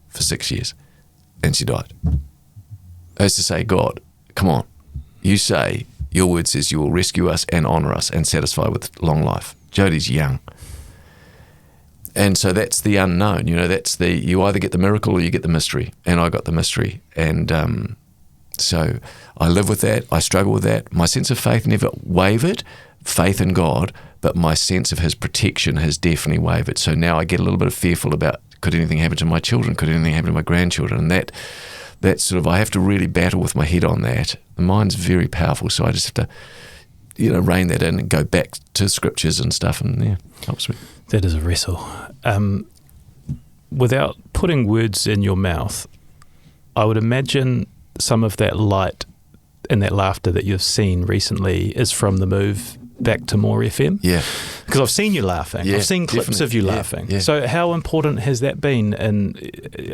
for 6 years. And she died. I used to say, God, come on. You say, your word says you will rescue us and honor us and satisfy with long life. Jodi's young. And so that's the unknown, that's you either get the miracle or you get the mystery. And I got the mystery. And so I live with that. I struggle with that. My sense of faith never wavered, faith in God, but my sense of his protection has definitely wavered. So now I get a little bit fearful about, could anything happen to my children? Could anything happen to my grandchildren? And that sort of, I have to really battle with my head on that. The mind's very powerful, so I just have to, rein that in and go back to scriptures and stuff, and helps me. That is a wrestle. Without putting words in your mouth, I would imagine some of that light and that laughter that you've seen recently is from the move back to more FM. Yeah. Because I've seen you laughing. Yeah, I've seen clips definitely. of you laughing. Yeah. So how important has that been? And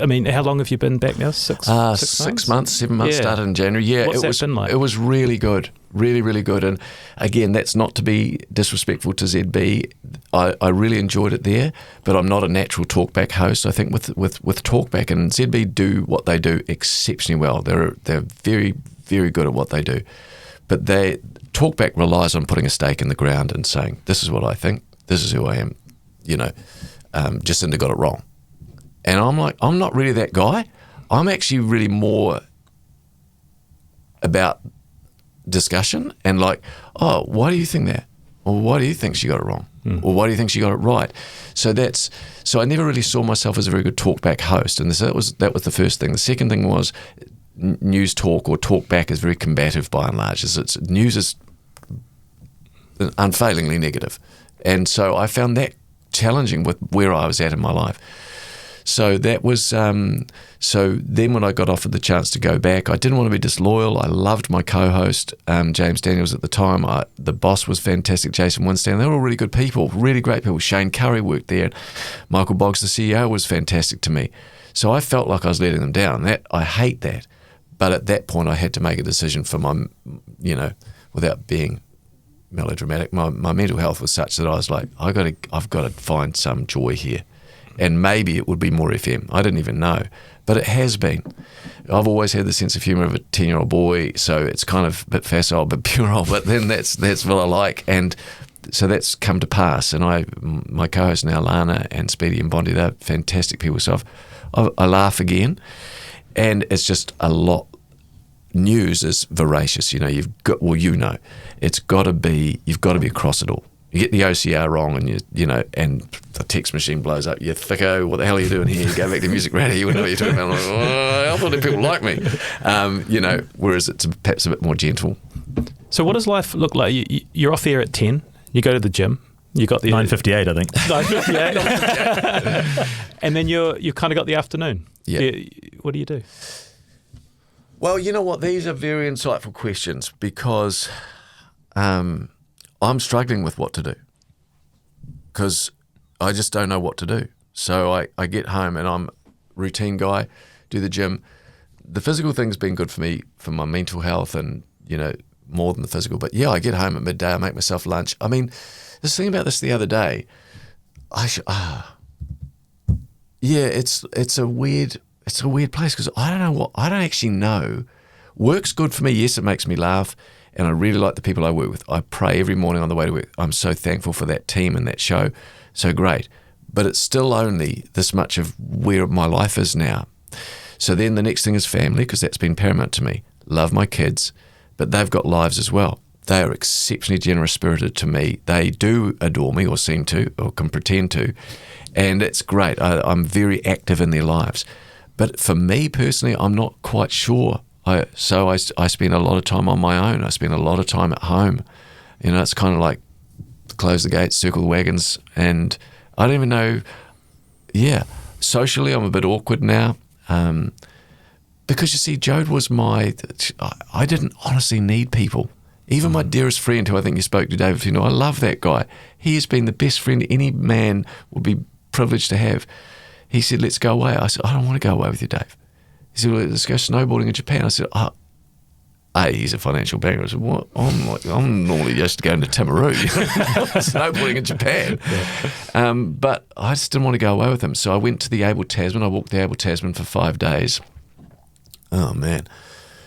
I mean, how long have you been back now? 6 months? 6 months, 7 months, Yeah. started in January. Yeah, What's that been like? It was really good. Really, really good. And again, that's not to be disrespectful to ZB. I really enjoyed it there, but I'm not a natural talkback host. I think with talkback, and ZB do what they do exceptionally well. They're very, very good at what they do. But talkback relies on putting a stake in the ground and saying, this is what I think, this is who I am. Jacinda got it wrong. And I'm like, I'm not really that guy. I'm actually really more about discussion and like, oh, why do you think that? Or why do you think she got it wrong? Or why do you think she got it right? So I never really saw myself as a very good talkback host. And that was the first thing. The second thing was news talk or talk back is very combative by and large. News is unfailingly negative. And so I found that challenging with where I was at in my life. So that was, so then when I got offered the chance to go back, I didn't want to be disloyal. I loved my co-host, James Daniels at the time. The boss was fantastic, Jason Winstand. They were all really good people, really great people. Shane Curry worked there. Michael Boggs, the CEO, was fantastic to me. So I felt like I was letting them down. I hate that. But at that point, I had to make a decision for my, without being melodramatic, my mental health was such that I was like, I've got to find some joy here. And maybe it would be more FM. I didn't even know. But it has been. I've always had the sense of humour of a 10-year-old boy, so it's kind of a bit facile, but puerile. But then that's what I like. And so that's come to pass. And my co-hosts now, Lana and Speedy and Bondi, they're fantastic people. So I laugh again. And it's just a lot. News is voracious. It's got to be, you've got to be across it all. You get the OCR wrong and and the text machine blows up. You're thicko, what the hell are you doing here? You go back to music radio, you wouldn't know what you're talking about. I'm like, I thought that people like me. Whereas it's perhaps a bit more gentle. So what does life look like? You're off here at 10, you go to the gym, you got the 9:58, I think. 9:58. And then you kind of got the afternoon. Yeah. What do you do? Well, you know what? These are very insightful questions because I'm struggling with what to do because I just don't know what to do. So I get home and I'm a routine guy, do the gym. The physical thing's been good for me, for my mental health and, more than the physical. But yeah, I get home at midday, I make myself lunch. I mean, this thing about this the other day, it's a weird place because I don't actually know. Work's good for me. Yes, it makes me laugh. And I really like the people I work with. I pray every morning on the way to work. I'm so thankful for that team and that show. So great. But it's still only this much of where my life is now. So then the next thing is family, because that's been paramount to me. Love my kids, but they've got lives as well. They are exceptionally generous-spirited to me. They do adore me or seem to or can pretend to. And it's great. I'm very active in their lives. But for me personally, I'm not quite sure. So I spend a lot of time on my own. I spend a lot of time at home. It's kind of like close the gates, circle the wagons, and I don't even know. Yeah, socially, I'm a bit awkward now because you see, Jodi was I didn't honestly need people. Even my dearest friend, who I think you spoke to, David, I love that guy. He has been the best friend any man would be privileged to have. He said, let's go away. I said, I don't want to go away with you, Dave. He said, well, let's go snowboarding in Japan. I said, he's a financial banker. I said, what? I'm normally used to going to Timaru, snowboarding in Japan. Yeah. But I just didn't want to go away with him. So I went to the Abel Tasman. I walked the Abel Tasman for 5 days. Oh, man.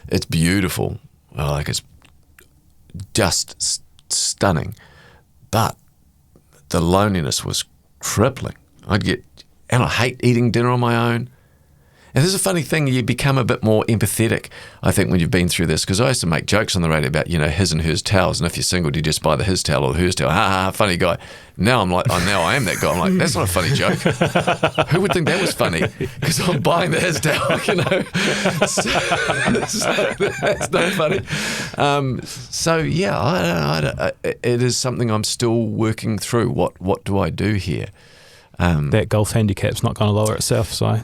It's beautiful. It's just stunning. But the loneliness was crippling. And I hate eating dinner on my own. And there's a funny thing, you become a bit more empathetic, I think, when you've been through this, because I used to make jokes on the radio about, his and hers towels, and if you're single, do you just buy the his towel or the hers towel? Ha ha, funny guy. Now I'm like, now I am that guy. I'm like, that's not a funny joke. Who would think that was funny? Because I'm buying the his towel, so that's not funny. It is something I'm still working through. What do I do here? That golf handicap's not going to lower itself, so.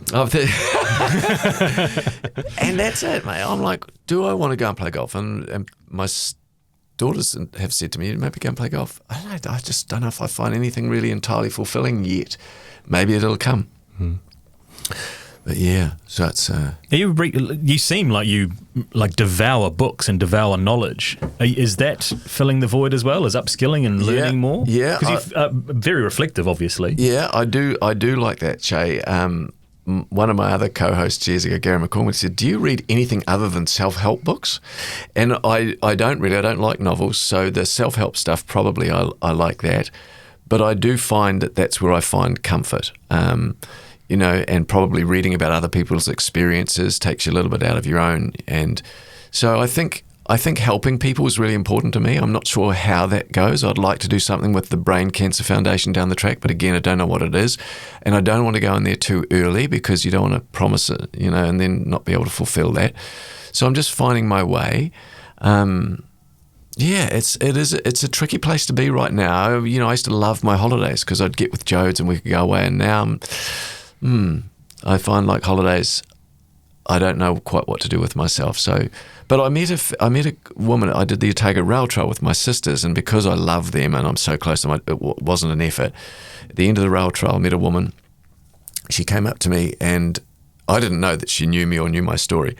And that's it, mate. I'm like, do I want to go and play golf? And my daughters have said to me, maybe go and play golf. I just don't know if I find anything really entirely fulfilling yet. Maybe it'll come. But yeah, so it's... You seem like you devour books and devour knowledge. Is that filling the void as well? Is upskilling and learning more? Yeah. Because you're very reflective, obviously. Yeah, I do like that, Che. One of my other co-hosts years ago, Gary McCormick, said, do you read anything other than self-help books? And I don't really. I don't like novels, so the self-help stuff, probably I like that. But I do find that that's where I find comfort. And probably reading about other people's experiences takes you a little bit out of your own. And so I think helping people is really important to me. I'm not sure how that goes. I'd like to do something with the Brain Cancer Foundation down the track, but again, I don't know what it is. And I don't want to go in there too early because you don't want to promise it, and then not be able to fulfill that. So I'm just finding my way. It's a tricky place to be right now. I used to love my holidays because I'd get with Jodes and we could go away, and now I find like holidays, I don't know quite what to do with myself. So, but I met a woman. I did the Otago Rail Trail with my sisters, and because I love them and I'm so close to them, it wasn't an effort. At the end of the rail trail, I met a woman. She came up to me, and I didn't know that she knew me or knew my story.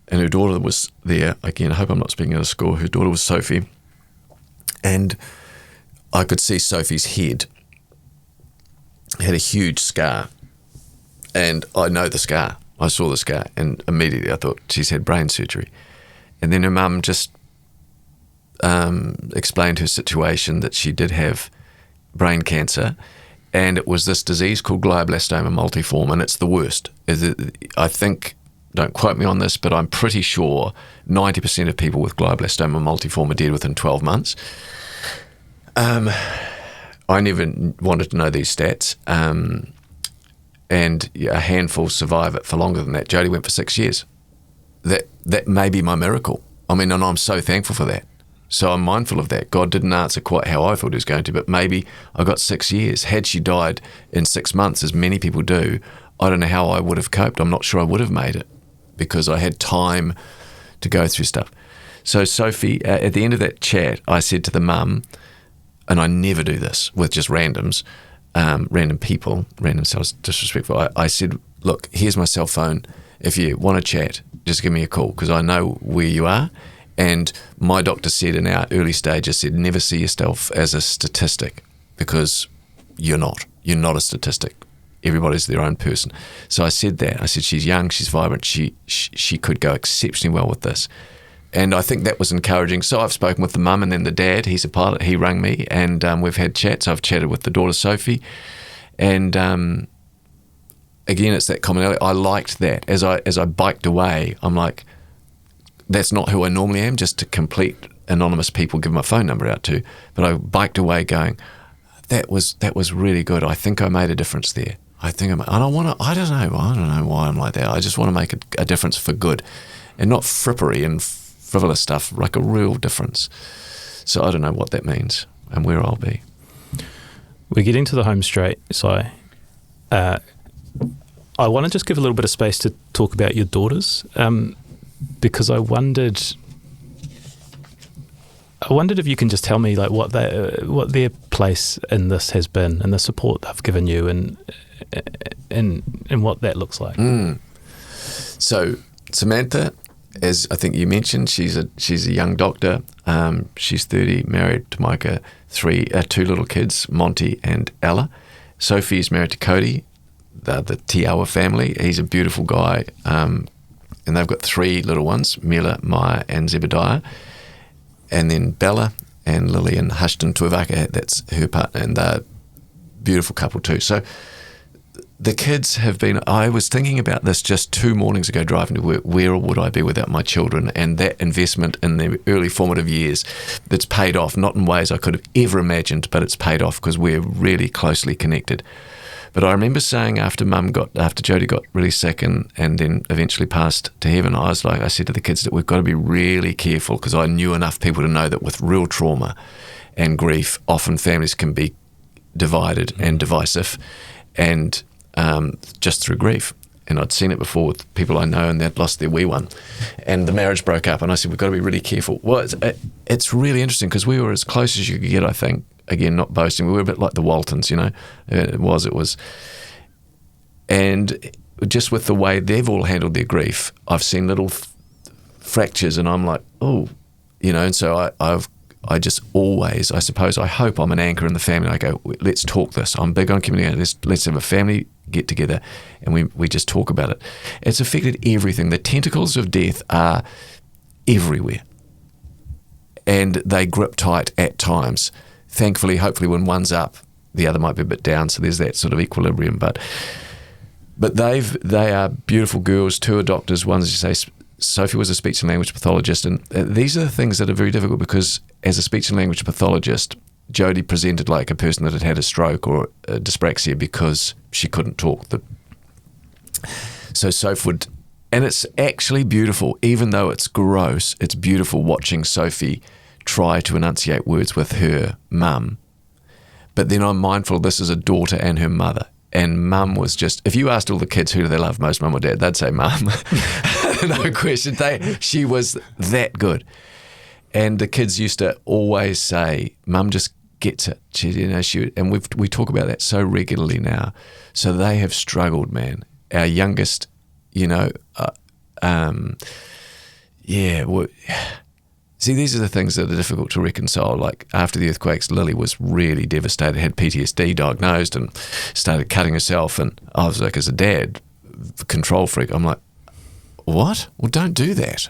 And her daughter was there. Again, I hope I'm not speaking out of school. Her daughter was Sophie, and I could see Sophie's head had a huge scar. And I know the scar. I saw the scar, and immediately I thought she's had brain surgery. And then her mum just explained her situation, that she did have brain cancer, and it was this disease called glioblastoma multiforme, and it's the worst. I think, don't quote me on this, but I'm pretty sure 90% of people with glioblastoma multiforme are dead within 12 months. I never wanted to know these stats. And a handful survive it for longer than that. Jodi went for 6 years. That may be my miracle. I mean, and I'm so thankful for that. So I'm mindful of that. God didn't answer quite how I thought he was going to, but maybe I got 6 years. Had she died in 6 months, as many people do, I don't know how I would have coped. I'm not sure I would have made it because I had time to go through stuff. So Sophie, at the end of that chat, I said to the mum, and I never do this with just randoms, random people, random sounds disrespectful. I said, look, here's my cell phone. If you want to chat, just give me a call because I know where you are. And my doctor said in our early stages, said never see yourself as a statistic because you're not. You're not a statistic. Everybody's their own person. So I said that. I said she's young, she's vibrant, she could go exceptionally well with this. And I think that was encouraging. So I've spoken with the mum and then the dad. He's a pilot. He rang me and we've had chats. I've chatted with the daughter, Sophie. And again, it's that commonality. I liked that. As I biked away, I'm like, that's not who I normally am, just to complete anonymous people give my phone number out to. But I biked away going, that was really good. I think I made a difference there. I don't know why I'm like that. I just want to make a difference for good and not frippery and frivolous stuff, like a real difference. So I don't know what that means and where I'll be. We're getting to the home straight, so I want to just give a little bit of space to talk about your daughters, because I wondered if you can just tell me like what their place in this has been and the support they've given you and what that looks like. So Samantha, as I think you mentioned, she's a young doctor. She's 30, married to Micah, two little kids, Monty and Ella. Sophie is married to Cody, the Tiawa family. He's a beautiful guy, and they've got 3 little ones, Mila, Maya, and Zebediah. And then Bella and Lillian Hushton Tuivaka, that's her partner, and they're a beautiful couple too. So the kids have been, I was thinking about this just 2 mornings ago driving to work. Where would I be without my children? And that investment in their early formative years that's paid off, not in ways I could have ever imagined, but it's paid off because we're really closely connected. But I remember saying after Jodi got really sick and then eventually passed to heaven, I said to the kids that we've got to be really careful, because I knew enough people to know that with real trauma and grief, often families can be divided and divisive, and just through grief. And I'd seen it before with people I know, and they'd lost their wee one, and the marriage broke up, and I said, we've got to be really careful. Well, it's really interesting because we were as close as you could get, I think. Again, not boasting, we were a bit like the Waltons, you know. It was. And just with the way they've all handled their grief, I've seen little fractures, and I'm like, oh, you know. And so I just always, I suppose, I hope I'm an anchor in the family. I go, let's talk this. I'm big on community. Let's have a family get together, and we just talk about it. It's affected everything. The tentacles of death are everywhere, and they grip tight at times. Thankfully, hopefully, when one's up, the other might be a bit down. So there's that sort of equilibrium. But they are beautiful girls. 2 are doctors. One, as you say, Sophie was a speech and language pathologist, and these are the things that are very difficult, because as a speech and language pathologist, Jodi presented like a person that had had a stroke or a dyspraxia because she couldn't talk. So Soph would, and it's actually beautiful, even though it's gross, it's beautiful watching Sophie try to enunciate words with her mum. But then I'm mindful this is a daughter and her mother. And mum was just, if you asked all the kids who do they love most, mum or dad, they'd say mum. No question. She was that good. And the kids used to always say, mum just gets it. And we talk about that so regularly now. So they have struggled, man. Our youngest, see, these are the things that are difficult to reconcile. Like after the earthquakes, Lily was really devastated, had PTSD diagnosed, and started cutting herself. And I was like, as a dad, control freak, I'm like, what? Well, don't do that.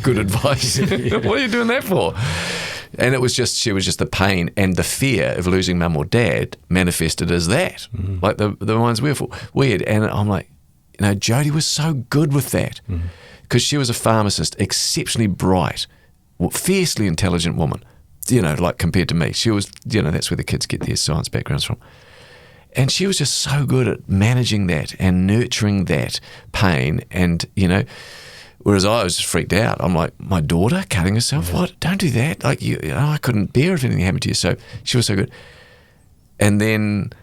Good advice. What are you doing that for? And she was just the pain and the fear of losing mum or dad manifested as that. Mm-hmm. Like the ones weird. And I'm like, Jodi was so good with that, because she was a pharmacist, exceptionally bright, fiercely intelligent woman, like compared to me. She was, that's where the kids get their science backgrounds from. And she was just so good at managing that and nurturing that pain. And, whereas I was just freaked out. I'm like, my daughter cutting herself? Yeah. What? Don't do that. Like, I couldn't bear if anything happened to you. So she was so good. And then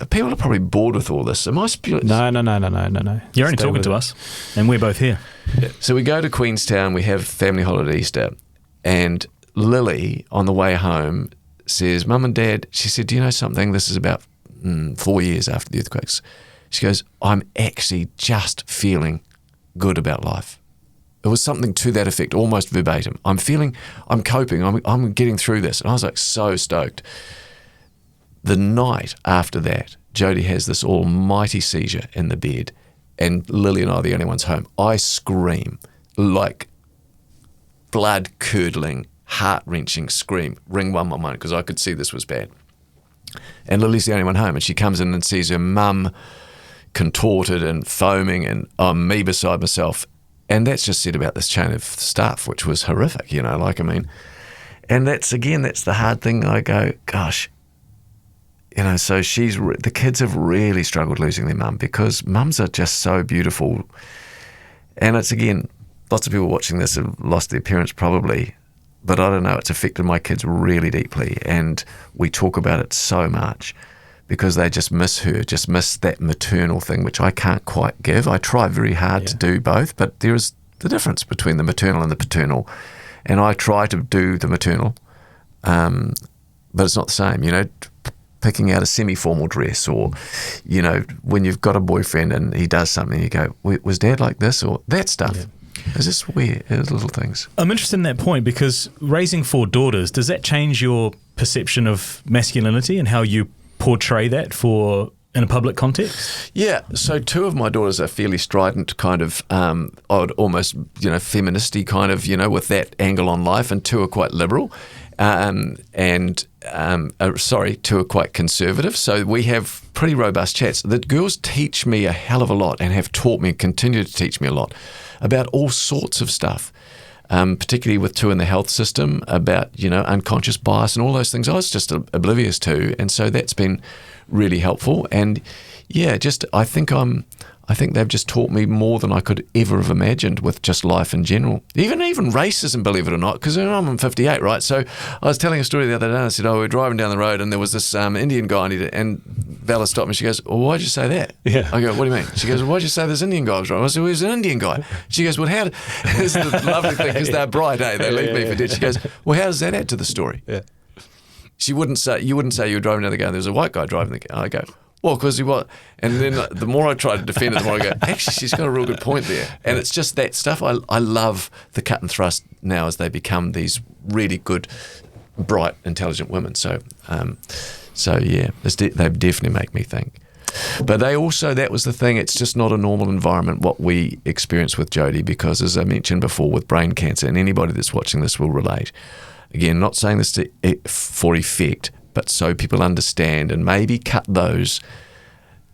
people are probably bored with all this. Am I spewing? No. You're only talking to us, and we're both here. Yeah. So we go to Queenstown, we have family holiday Easter, and Lily, on the way home, says, Mum and Dad, she said, do you know something? This is about 4 years after the earthquakes. She goes, I'm actually just feeling good about life. It was something to that effect, almost verbatim. I'm coping, I'm getting through this. And I was like so stoked. The night after that, Jodi has this almighty seizure in the bed, and Lily and I are the only ones home. I scream, like blood-curdling, heart-wrenching scream, ring 111, because I could see this was bad. And Lily's the only one home, and she comes in and sees her mum contorted and foaming, and me beside myself. And that's just said about this chain of stuff, which was horrific, and that's the hard thing. I go, gosh, so the kids have really struggled losing their mum, because mums are just so beautiful. And it's, again, lots of people watching this have lost their parents probably, but I don't know, it's affected my kids really deeply. And we talk about it so much because they just miss her, just miss that maternal thing, which I can't quite give. I try very hard to do both, but there is the difference between the maternal and the paternal. And I try to do the maternal, but it's not the same, picking out a semi-formal dress, or, when you've got a boyfriend and he does something, you go, was Dad like this? Or that stuff. Yeah. It's just weird, little things. I'm interested in that point, because raising 4 daughters, does that change your perception of masculinity and how you portray that in a public context? Yeah, so 2 of my daughters are fairly strident, kind of odd, almost, feministy kind of, with that angle on life, and 2 are quite liberal. two are quite conservative. So we have pretty robust chats. The girls teach me a hell of a lot and have taught me and continue to teach me a lot about all sorts of stuff, particularly with two in the health system, about, unconscious bias and all those things I was just oblivious to. And so that's been really helpful. And yeah, I think they've just taught me more than I could ever have imagined with just life in general. Even racism, believe it or not, because I'm 58, right? So I was telling a story the other day, and I said, we're driving down the road, and there was this Indian guy, and Bella stopped me. She goes, well, why'd you say that? Yeah. I go, what do you mean? She goes, well, why'd you say this Indian guy was right? I said, well, he was an Indian guy. She goes, well, how... This is the lovely thing, because they're bright, eh? They leave me for dead. She goes, well, how does that add to the story? Yeah. You wouldn't say you were driving down the car, and there was a white guy driving the car. I go, well, because he was. And then the more I try to defend it, the more I go, actually, she's got a real good point there. And it's just that stuff. I love the cut and thrust now as they become these really good, bright, intelligent women. So yeah, they definitely make me think. But they also, that was the thing, it's just not a normal environment what we experience with Jodi, because as I mentioned before with brain cancer, and anybody that's watching this will relate. Again, not saying this for effect, but so people understand and maybe cut those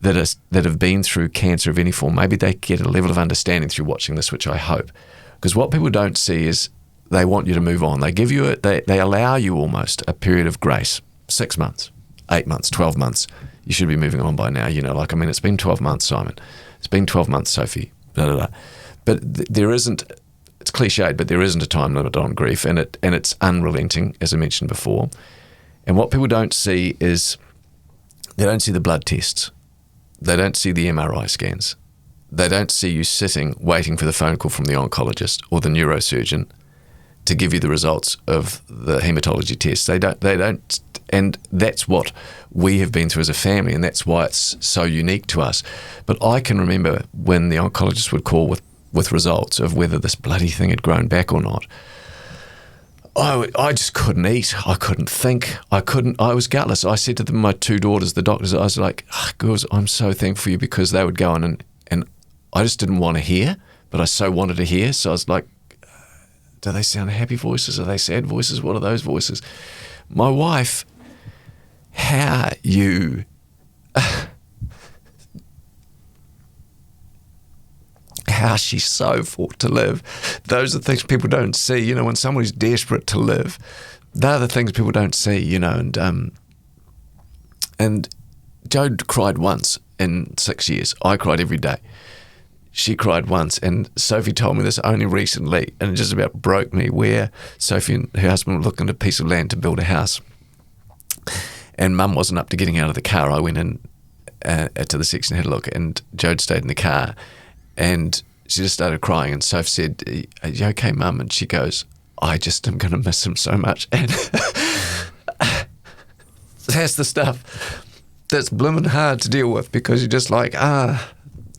that have been through cancer of any form. Maybe they get a level of understanding through watching this, which I hope. Because what people don't see is they want you to move on. They give you they allow you almost a period of grace, 6 months, 8 months, 12 months. You should be moving on by now. It's been 12 months, Simon. It's been 12 months, Sophie. Blah, blah, blah. But there isn't. It's cliched, but there isn't a time limit on grief, and it's unrelenting, as I mentioned before. And what people don't see is they don't see the blood tests. They don't see the MRI scans. They don't see you sitting waiting for the phone call from the oncologist or the neurosurgeon to give you the results of the hematology tests. They don't, and that's what we have been through as a family, and that's why it's so unique to us. But I can remember when the oncologist would call with results of whether this bloody thing had grown back or not. I just couldn't eat. I couldn't think. I was gutless. I said to my two daughters, the doctors, I was like, girls, I'm so thankful for you, because they would go on and I just didn't want to hear, but I so wanted to hear. So I was like, do they sound happy voices? Are they sad voices? What are those voices? My wife, how she so fought to live. Those are the things people don't see. When somebody's desperate to live, they're the things people don't see. And Jodi cried once in 6 years. I cried every day. She cried once, and Sophie told me this only recently, and it just about broke me, where Sophie and her husband were looking at a piece of land to build a house, and Mum wasn't up to getting out of the car. I went in to the section and had a look, and Jodi stayed in the car. And she just started crying, and Soph said, are you okay, Mum? And she goes, I just am going to miss him so much. And that's the stuff that's blimmin' hard to deal with, because you're just like,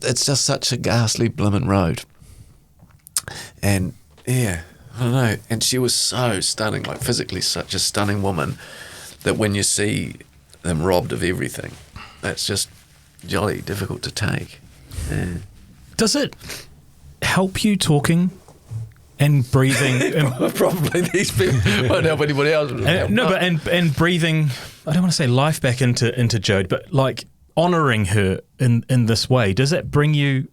it's just such a ghastly blimmin' road. And yeah, I don't know. And she was so stunning, like physically such a stunning woman, that when you see them robbed of everything, that's just jolly difficult to take. Yeah. Does it help you talking and breathing? Probably these people won't help anybody else. And breathing, I don't want to say life back into Jodi, but like honouring her in this way. Does that bring you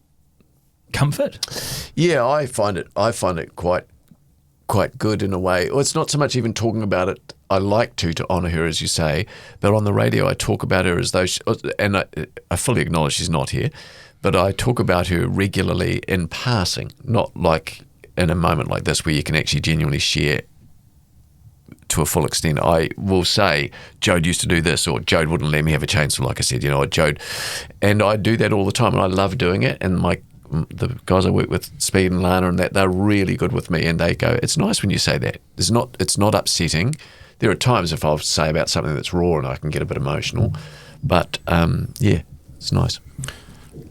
comfort? Yeah, I find it quite good in a way. Well, it's not so much even talking about it. I like to honour her, as you say, but on the radio I talk about her as though and I fully acknowledge she's not here. But I talk about her regularly in passing, not like in a moment like this where you can actually genuinely share to a full extent. I will say, Jodi used to do this, or Jodi wouldn't let me have a chainsaw, like I said, or Jodi. And I do that all the time, and I love doing it. And the guys I work with, Speed and Lana and that, they're really good with me, and they go, it's nice when you say that. It's not upsetting. There are times if I'll say about something that's raw and I can get a bit emotional. But, yeah, it's nice.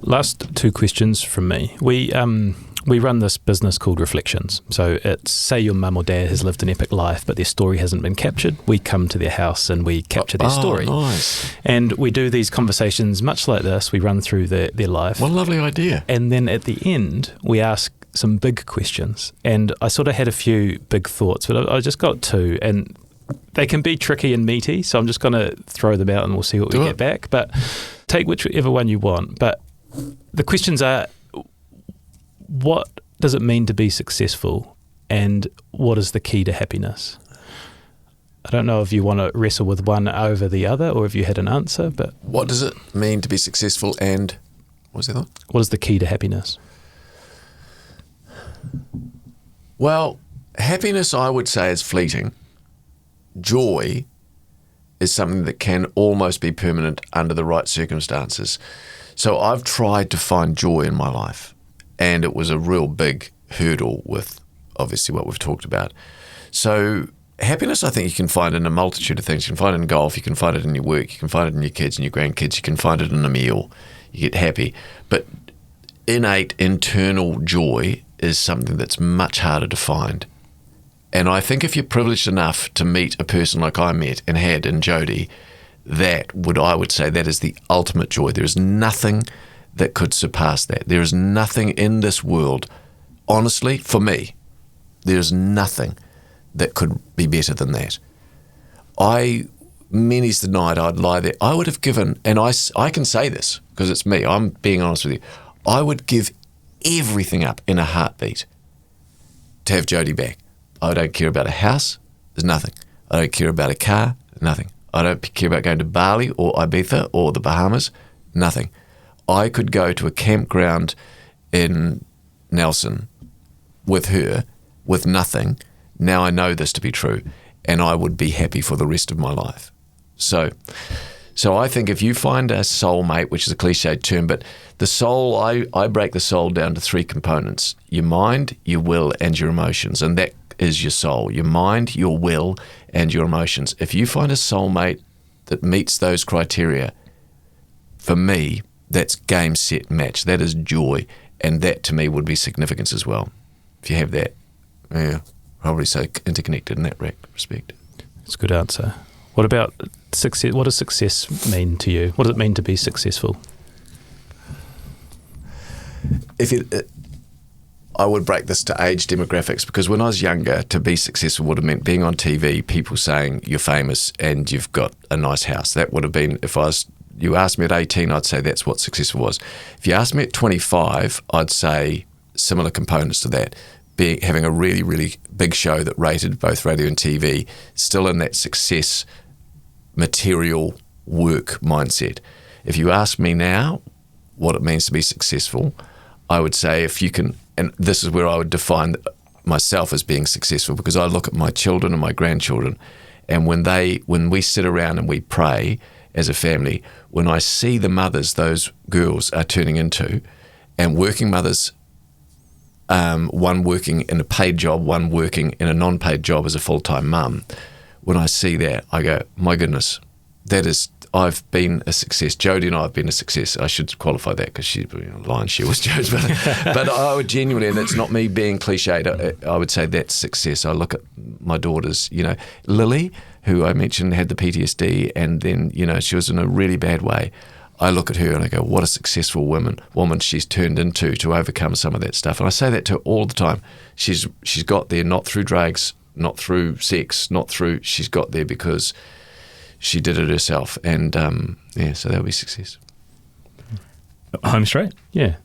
Last two questions from me. We run this business called Reflections. So it's, say your mum or dad has lived an epic life, but their story hasn't been captured. We come to their house and we capture their story. Nice. And we do these conversations much like this. We run through their life. What a lovely idea. And then at the end, we ask some big questions. And I sort of had a few big thoughts, but I just got two. And they can be tricky and meaty, so I'm just going to throw them out and we'll see what we get back. But take whichever one you want. But the questions are, what does it mean to be successful, and what is the key to happiness? I don't know if you want to wrestle with one over the other or if you had an answer, but... What does it mean to be successful, and what was the other one? What is the key to happiness? Well, happiness, I would say, is fleeting. Joy is something that can almost be permanent under the right circumstances. So I've tried to find joy in my life, and it was a real big hurdle with obviously what we've talked about. So happiness, I think you can find in a multitude of things. You can find it in golf, you can find it in your work, you can find it in your kids and your grandkids, you can find it in a meal. You get happy. But innate internal joy is something that's much harder to find. And I think if you're privileged enough to meet a person like I met and had in Jodi, I would say that is the ultimate joy. There is nothing that could surpass that. There is nothing in this world, honestly, for me, there is nothing that could be better than that. Many's the night I'd lie there. I would have given, and I can say this because it's me, I'm being honest with you, I would give everything up in a heartbeat to have Jodi back. I don't care about a house, there's nothing. I don't care about a car, nothing. I don't care about going to Bali or Ibiza or the Bahamas, nothing. I could go to a campground in Nelson with her, with nothing. Now I know this to be true, and I would be happy for the rest of my life. So I think if you find a soulmate, which is a cliched term, but the soul, I break the soul down to three components: your mind, your will, and your emotions. And that is your soul: your mind, your will, and your emotions. If you find a soulmate that meets those criteria, for me, that's game, set, match. That is joy, and that to me would be significance as well. If you have that, yeah, probably so interconnected in that respect. That's a good answer. What about success? What does success mean to you? What does it mean to be successful? I would break this to age demographics, because when I was younger, to be successful would have meant being on TV, people saying you're famous and you've got a nice house. That would have been, you asked me at 18, I'd say that's what successful was. If you asked me at 25, I'd say similar components to that. Having a really, really big show that rated both radio and TV, still in that success material work mindset. If you ask me now what it means to be successful, I would say if you can, and this is where I would define myself as being successful, because I look at my children and my grandchildren, and when we sit around and we pray as a family, when I see the mothers those girls are turning into, and working mothers, one working in a paid job, one working in a non-paid job as a full-time mum, when I see that, I go, my goodness, I've been a success. Jodi and I have been a success. I should qualify that, because she's lying, she was Jodi's, but I would genuinely, and it's not me being cliched, I would say that's success. I look at my daughters, Lily, who I mentioned had the PTSD, and then, she was in a really bad way. I look at her and I go, what a successful woman she's turned into to overcome some of that stuff. And I say that to her all the time. She's got there not through drugs, not through sex, she's got there because she did it herself. And so that'll be success. Home straight? Yeah.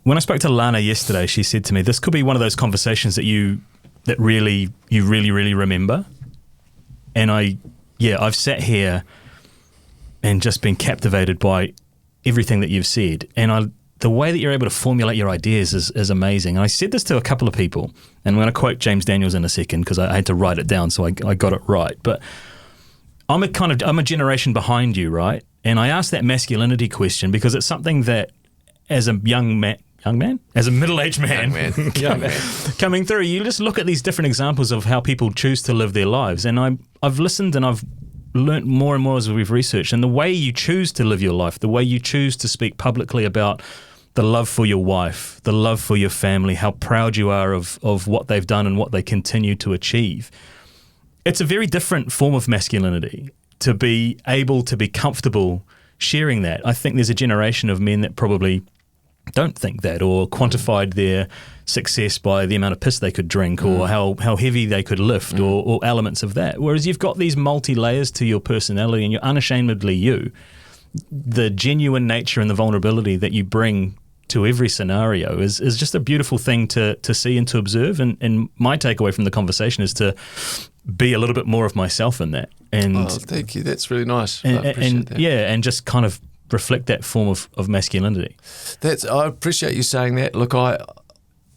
When I spoke to Lana yesterday, she said to me, this could be one of those conversations that you really remember. And I've sat here and just been captivated by everything that you've said. And the way that you're able to formulate your ideas is amazing. And I said this to a couple of people, and I'm going to quote James Daniels in a second, because I had to write it down, so I got it right. But I'm a generation behind you, right? And I asked that masculinity question because it's something that, as a as a middle-aged man, coming through, you just look at these different examples of how people choose to live their lives. And I've listened and I've learnt more and more as we've researched, and the way you choose to live your life, the way you choose to speak publicly about the love for your wife, the love for your family, how proud you are of what they've done and what they continue to achieve. It's a very different form of masculinity to be able to be comfortable sharing that. I think there's a generation of men that probably don't think that, or quantified their success by the amount of piss they could drink, or how heavy they could lift, or elements of that. Whereas you've got these multi-layers to your personality, and you're unashamedly you. The genuine nature and the vulnerability that you bring to every scenario is just a beautiful thing to see and to observe. And my takeaway from the conversation is to be a little bit more of myself in that. And thank you. That's really nice. I and that. Yeah, and just kind of reflect that form of masculinity. I appreciate you saying that. Look,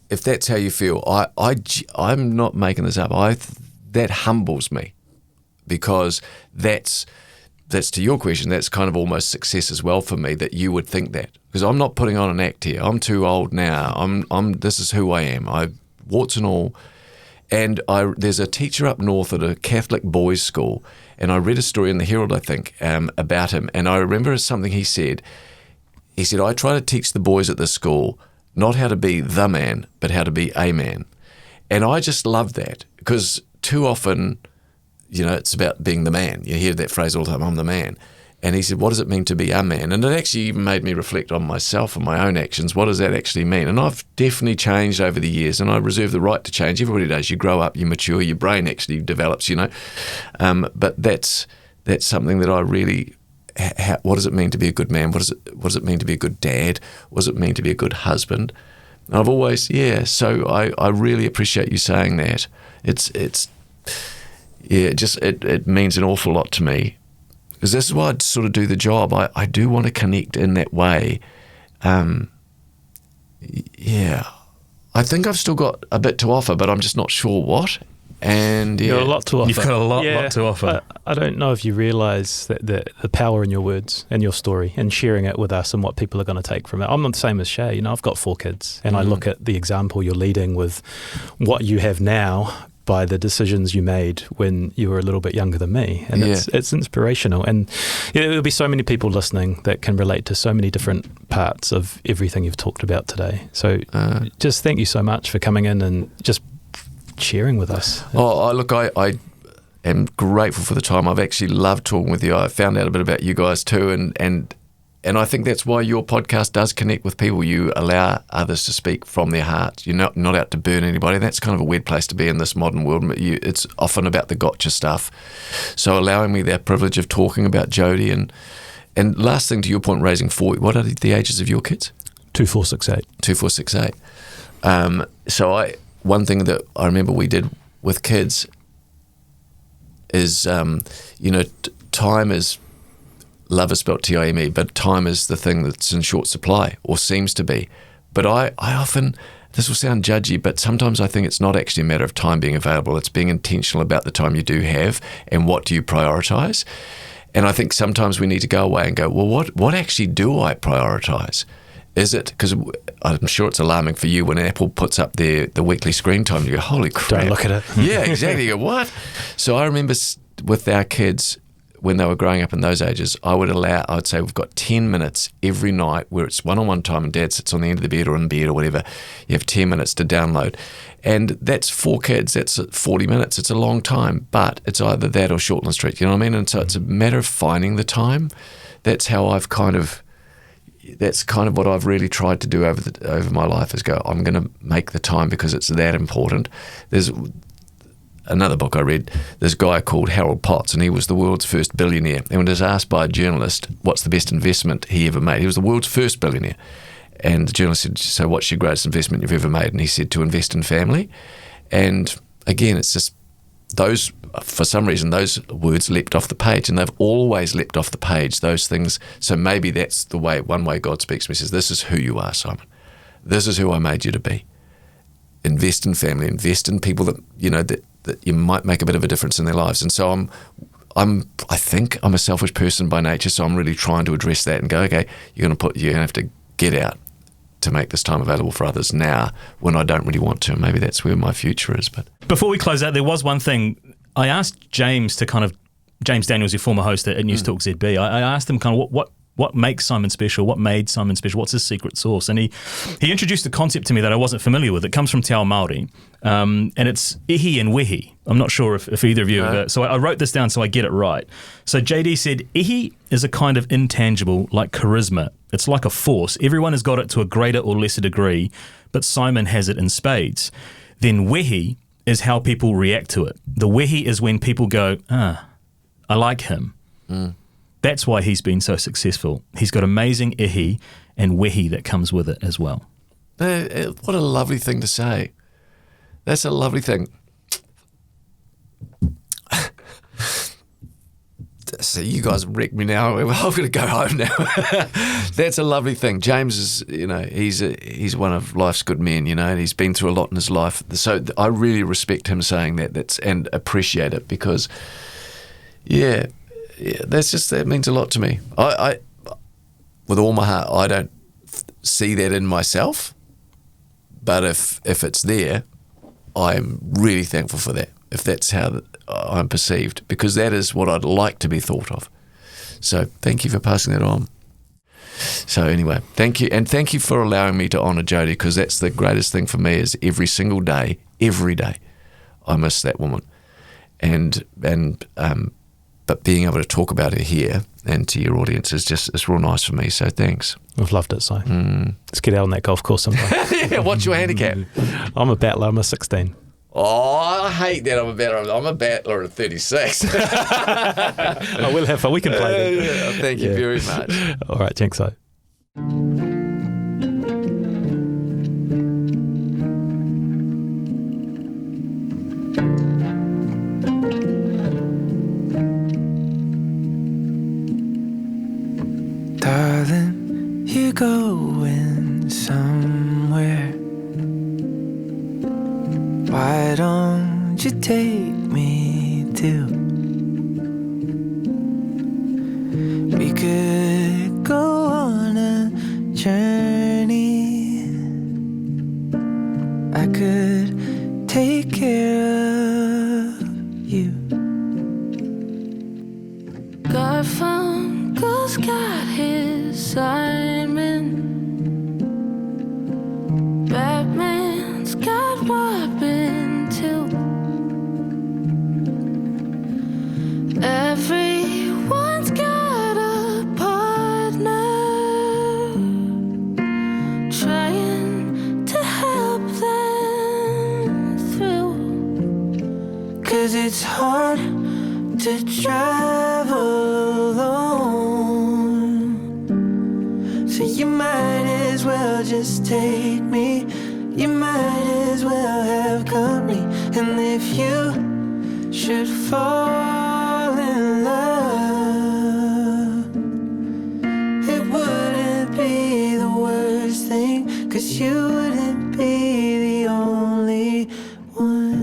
if that's how you feel, I'm not making this up. That humbles me, because that's to your question. That's kind of almost success as well for me, that you would think that, because I'm not putting on an act here. I'm too old now. This is who I am. Warts and all. And there's a teacher up north at a Catholic boys' school, and I read a story in the Herald, I think, about him. And I remember something he said. He said, I try to teach the boys at this school not how to be the man, but how to be a man. And I just love that, because too often, it's about being the man. You hear that phrase all the time, I'm the man. And he said, what does it mean to be a man? And it actually even made me reflect on myself and my own actions. What does that actually mean? And I've definitely changed over the years, and I reserve the right to change. Everybody does. You grow up, you mature, your brain actually develops, But that's something that I really, what does it mean to be a good man? What does it mean to be a good dad? What does it mean to be a good husband? And I've always, so I really appreciate you saying that. It means an awful lot to me. Because this is why I sort of do the job. I do want to connect in that way. I think I've still got a bit to offer, but I'm just not sure what. And you've got a lot to offer. You've got a lot to offer. I don't know if you realise that the power in your words and your story and sharing it with us and what people are going to take from it. I'm not the same as Shay. I've got 4 kids, and I look at the example you're leading with what you have now by the decisions you made when you were a little bit younger than me. And it's inspirational. And there'll be so many people listening that can relate to so many different parts of everything you've talked about today. So just thank you so much for coming in and just sharing with us. Look, I am grateful for the time. I've actually loved talking with you. I found out a bit about you guys too, and I think that's why your podcast does connect with people. You allow others to speak from their hearts. You're not out to burn anybody. That's kind of a weird place to be in this modern world. It's often about the gotcha stuff. So allowing me that privilege of talking about Jodi, and last thing to your point, raising 4, what are the ages of your kids? 2, 4, 6, 8. 2, 4, 6, 8. One thing that I remember we did with kids is, time is, love is spelled T-I-M-E, but time is the thing that's in short supply, or seems to be. But I often, this will sound judgy, but sometimes I think it's not actually a matter of time being available. It's being intentional about the time you do have, and what do you prioritise. And I think sometimes we need to go away and go, well, what actually do I prioritise? Is it, because I'm sure it's alarming for you when Apple puts up the weekly screen time, you go, holy crap. Don't look at it. Yeah, exactly. You go, what? So I remember with our kids, when they were growing up in those ages, I'd say we've got 10 minutes every night where it's one-on-one time, and Dad sits on the end of the bed or in bed or whatever. You have 10 minutes to download. And that's 4 kids. That's 40 minutes. It's a long time, but it's either that or Shortland Street. You know what I mean? And so it's a matter of finding the time. That's how that's kind of what I've really tried to do over my life, is go, I'm going to make the time because it's that important. There's another book I read, this guy called Harold Potts, and he was the world's first billionaire. And when he was asked by a journalist what's the best investment he ever made, he was the world's first billionaire. And the journalist said, so what's your greatest investment you've ever made? And he said, to invest in family. And again, it's just those, for some reason, those words leapt off the page, and they've always leapt off the page, those things. So maybe that's the way, one way God speaks to me, says, this is who you are, Simon. This is who I made you to be. Invest in family, invest in people that you might make a bit of a difference in their lives. And so I think I'm a selfish person by nature, so I'm really trying to address that and go, okay, you're going to have to get out to make this time available for others now when I don't really want to. Maybe that's where my future is. But before we close out, there was one thing I asked James James Daniels, your former host at Newstalk ZB. I asked him kind of what makes Simon special, what made Simon special, what's his secret sauce? And he introduced a concept to me that I wasn't familiar with. It comes from Te Ao Māori, and it's ihi and wehi. I'm not sure if either of you have. So I wrote this down so I get it right. So JD said, ihi is a kind of intangible like charisma It's like a force. Everyone has got it to a greater or lesser degree, but Simon has it in spades. Then wehi is how people react to it. The wehi is when people go, I like him. That's why he's been so successful. He's got amazing ihi and wehi that comes with it as well. What a lovely thing to say. That's a lovely thing. So you guys wrecked me now. I'm going to go home now. That's a lovely thing. James is, he's one of life's good men, and he's been through a lot in his life. So I really respect him saying that. And appreciate it because, that means a lot to me. I with all my heart, I don't see that in myself, but if it's there, I'm really thankful for that. If that's how I'm perceived, because that is what I'd like to be thought of. So thank you for passing that on. So anyway, thank you. And thank you for allowing me to honour Jodi, because that's the greatest thing for me is every single day, I miss that woman. But being able to talk about her here and to your audience it's real nice for me. So thanks. We've loved it, Si. Let's get out on that golf course sometime. Yeah, what's your handicap? I'm a battler. I'm a 16. Oh, I hate that. I'm a battler at 36. I will have fun. We can play that. Thank you very much. All right, thanks, Si. Darling, you're going somewhere. Why don't you take me too? We could go on a journey. I could take care of you. Garfunkel's got his Simon. Batman's got Robin too. Everyone's got a partner trying to help them through. 'Cause it's hard to travel alone, so you might as well just take me. You might as well have company. And if you should fall in love, it wouldn't be the worst thing, 'cause you wouldn't be the only one.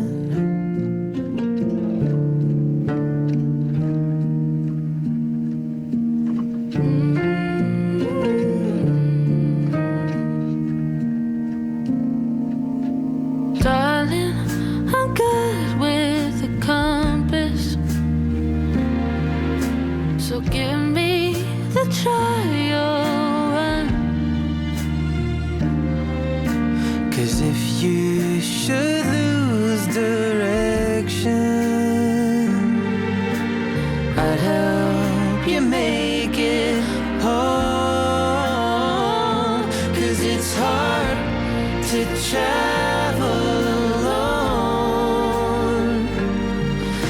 Darling, I'm good with a compass, so give me the trial run. 'Cause if you should lose direction, I'd help you make it home. 'Cause it's hard to travel alone,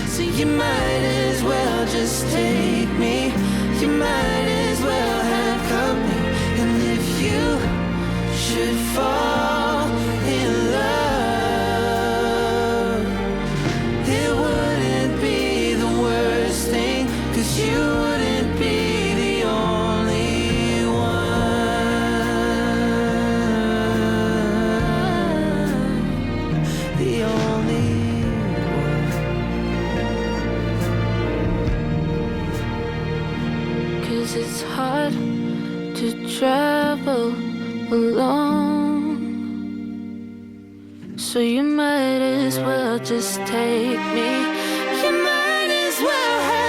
so you might as well just take me. You might as well have company. And if you should fall in love, it wouldn't be the worst thing, 'cause you wouldn't be the only one. The only one. 'Cause it's hard to travel alone, so you might as well just take me. You might as well have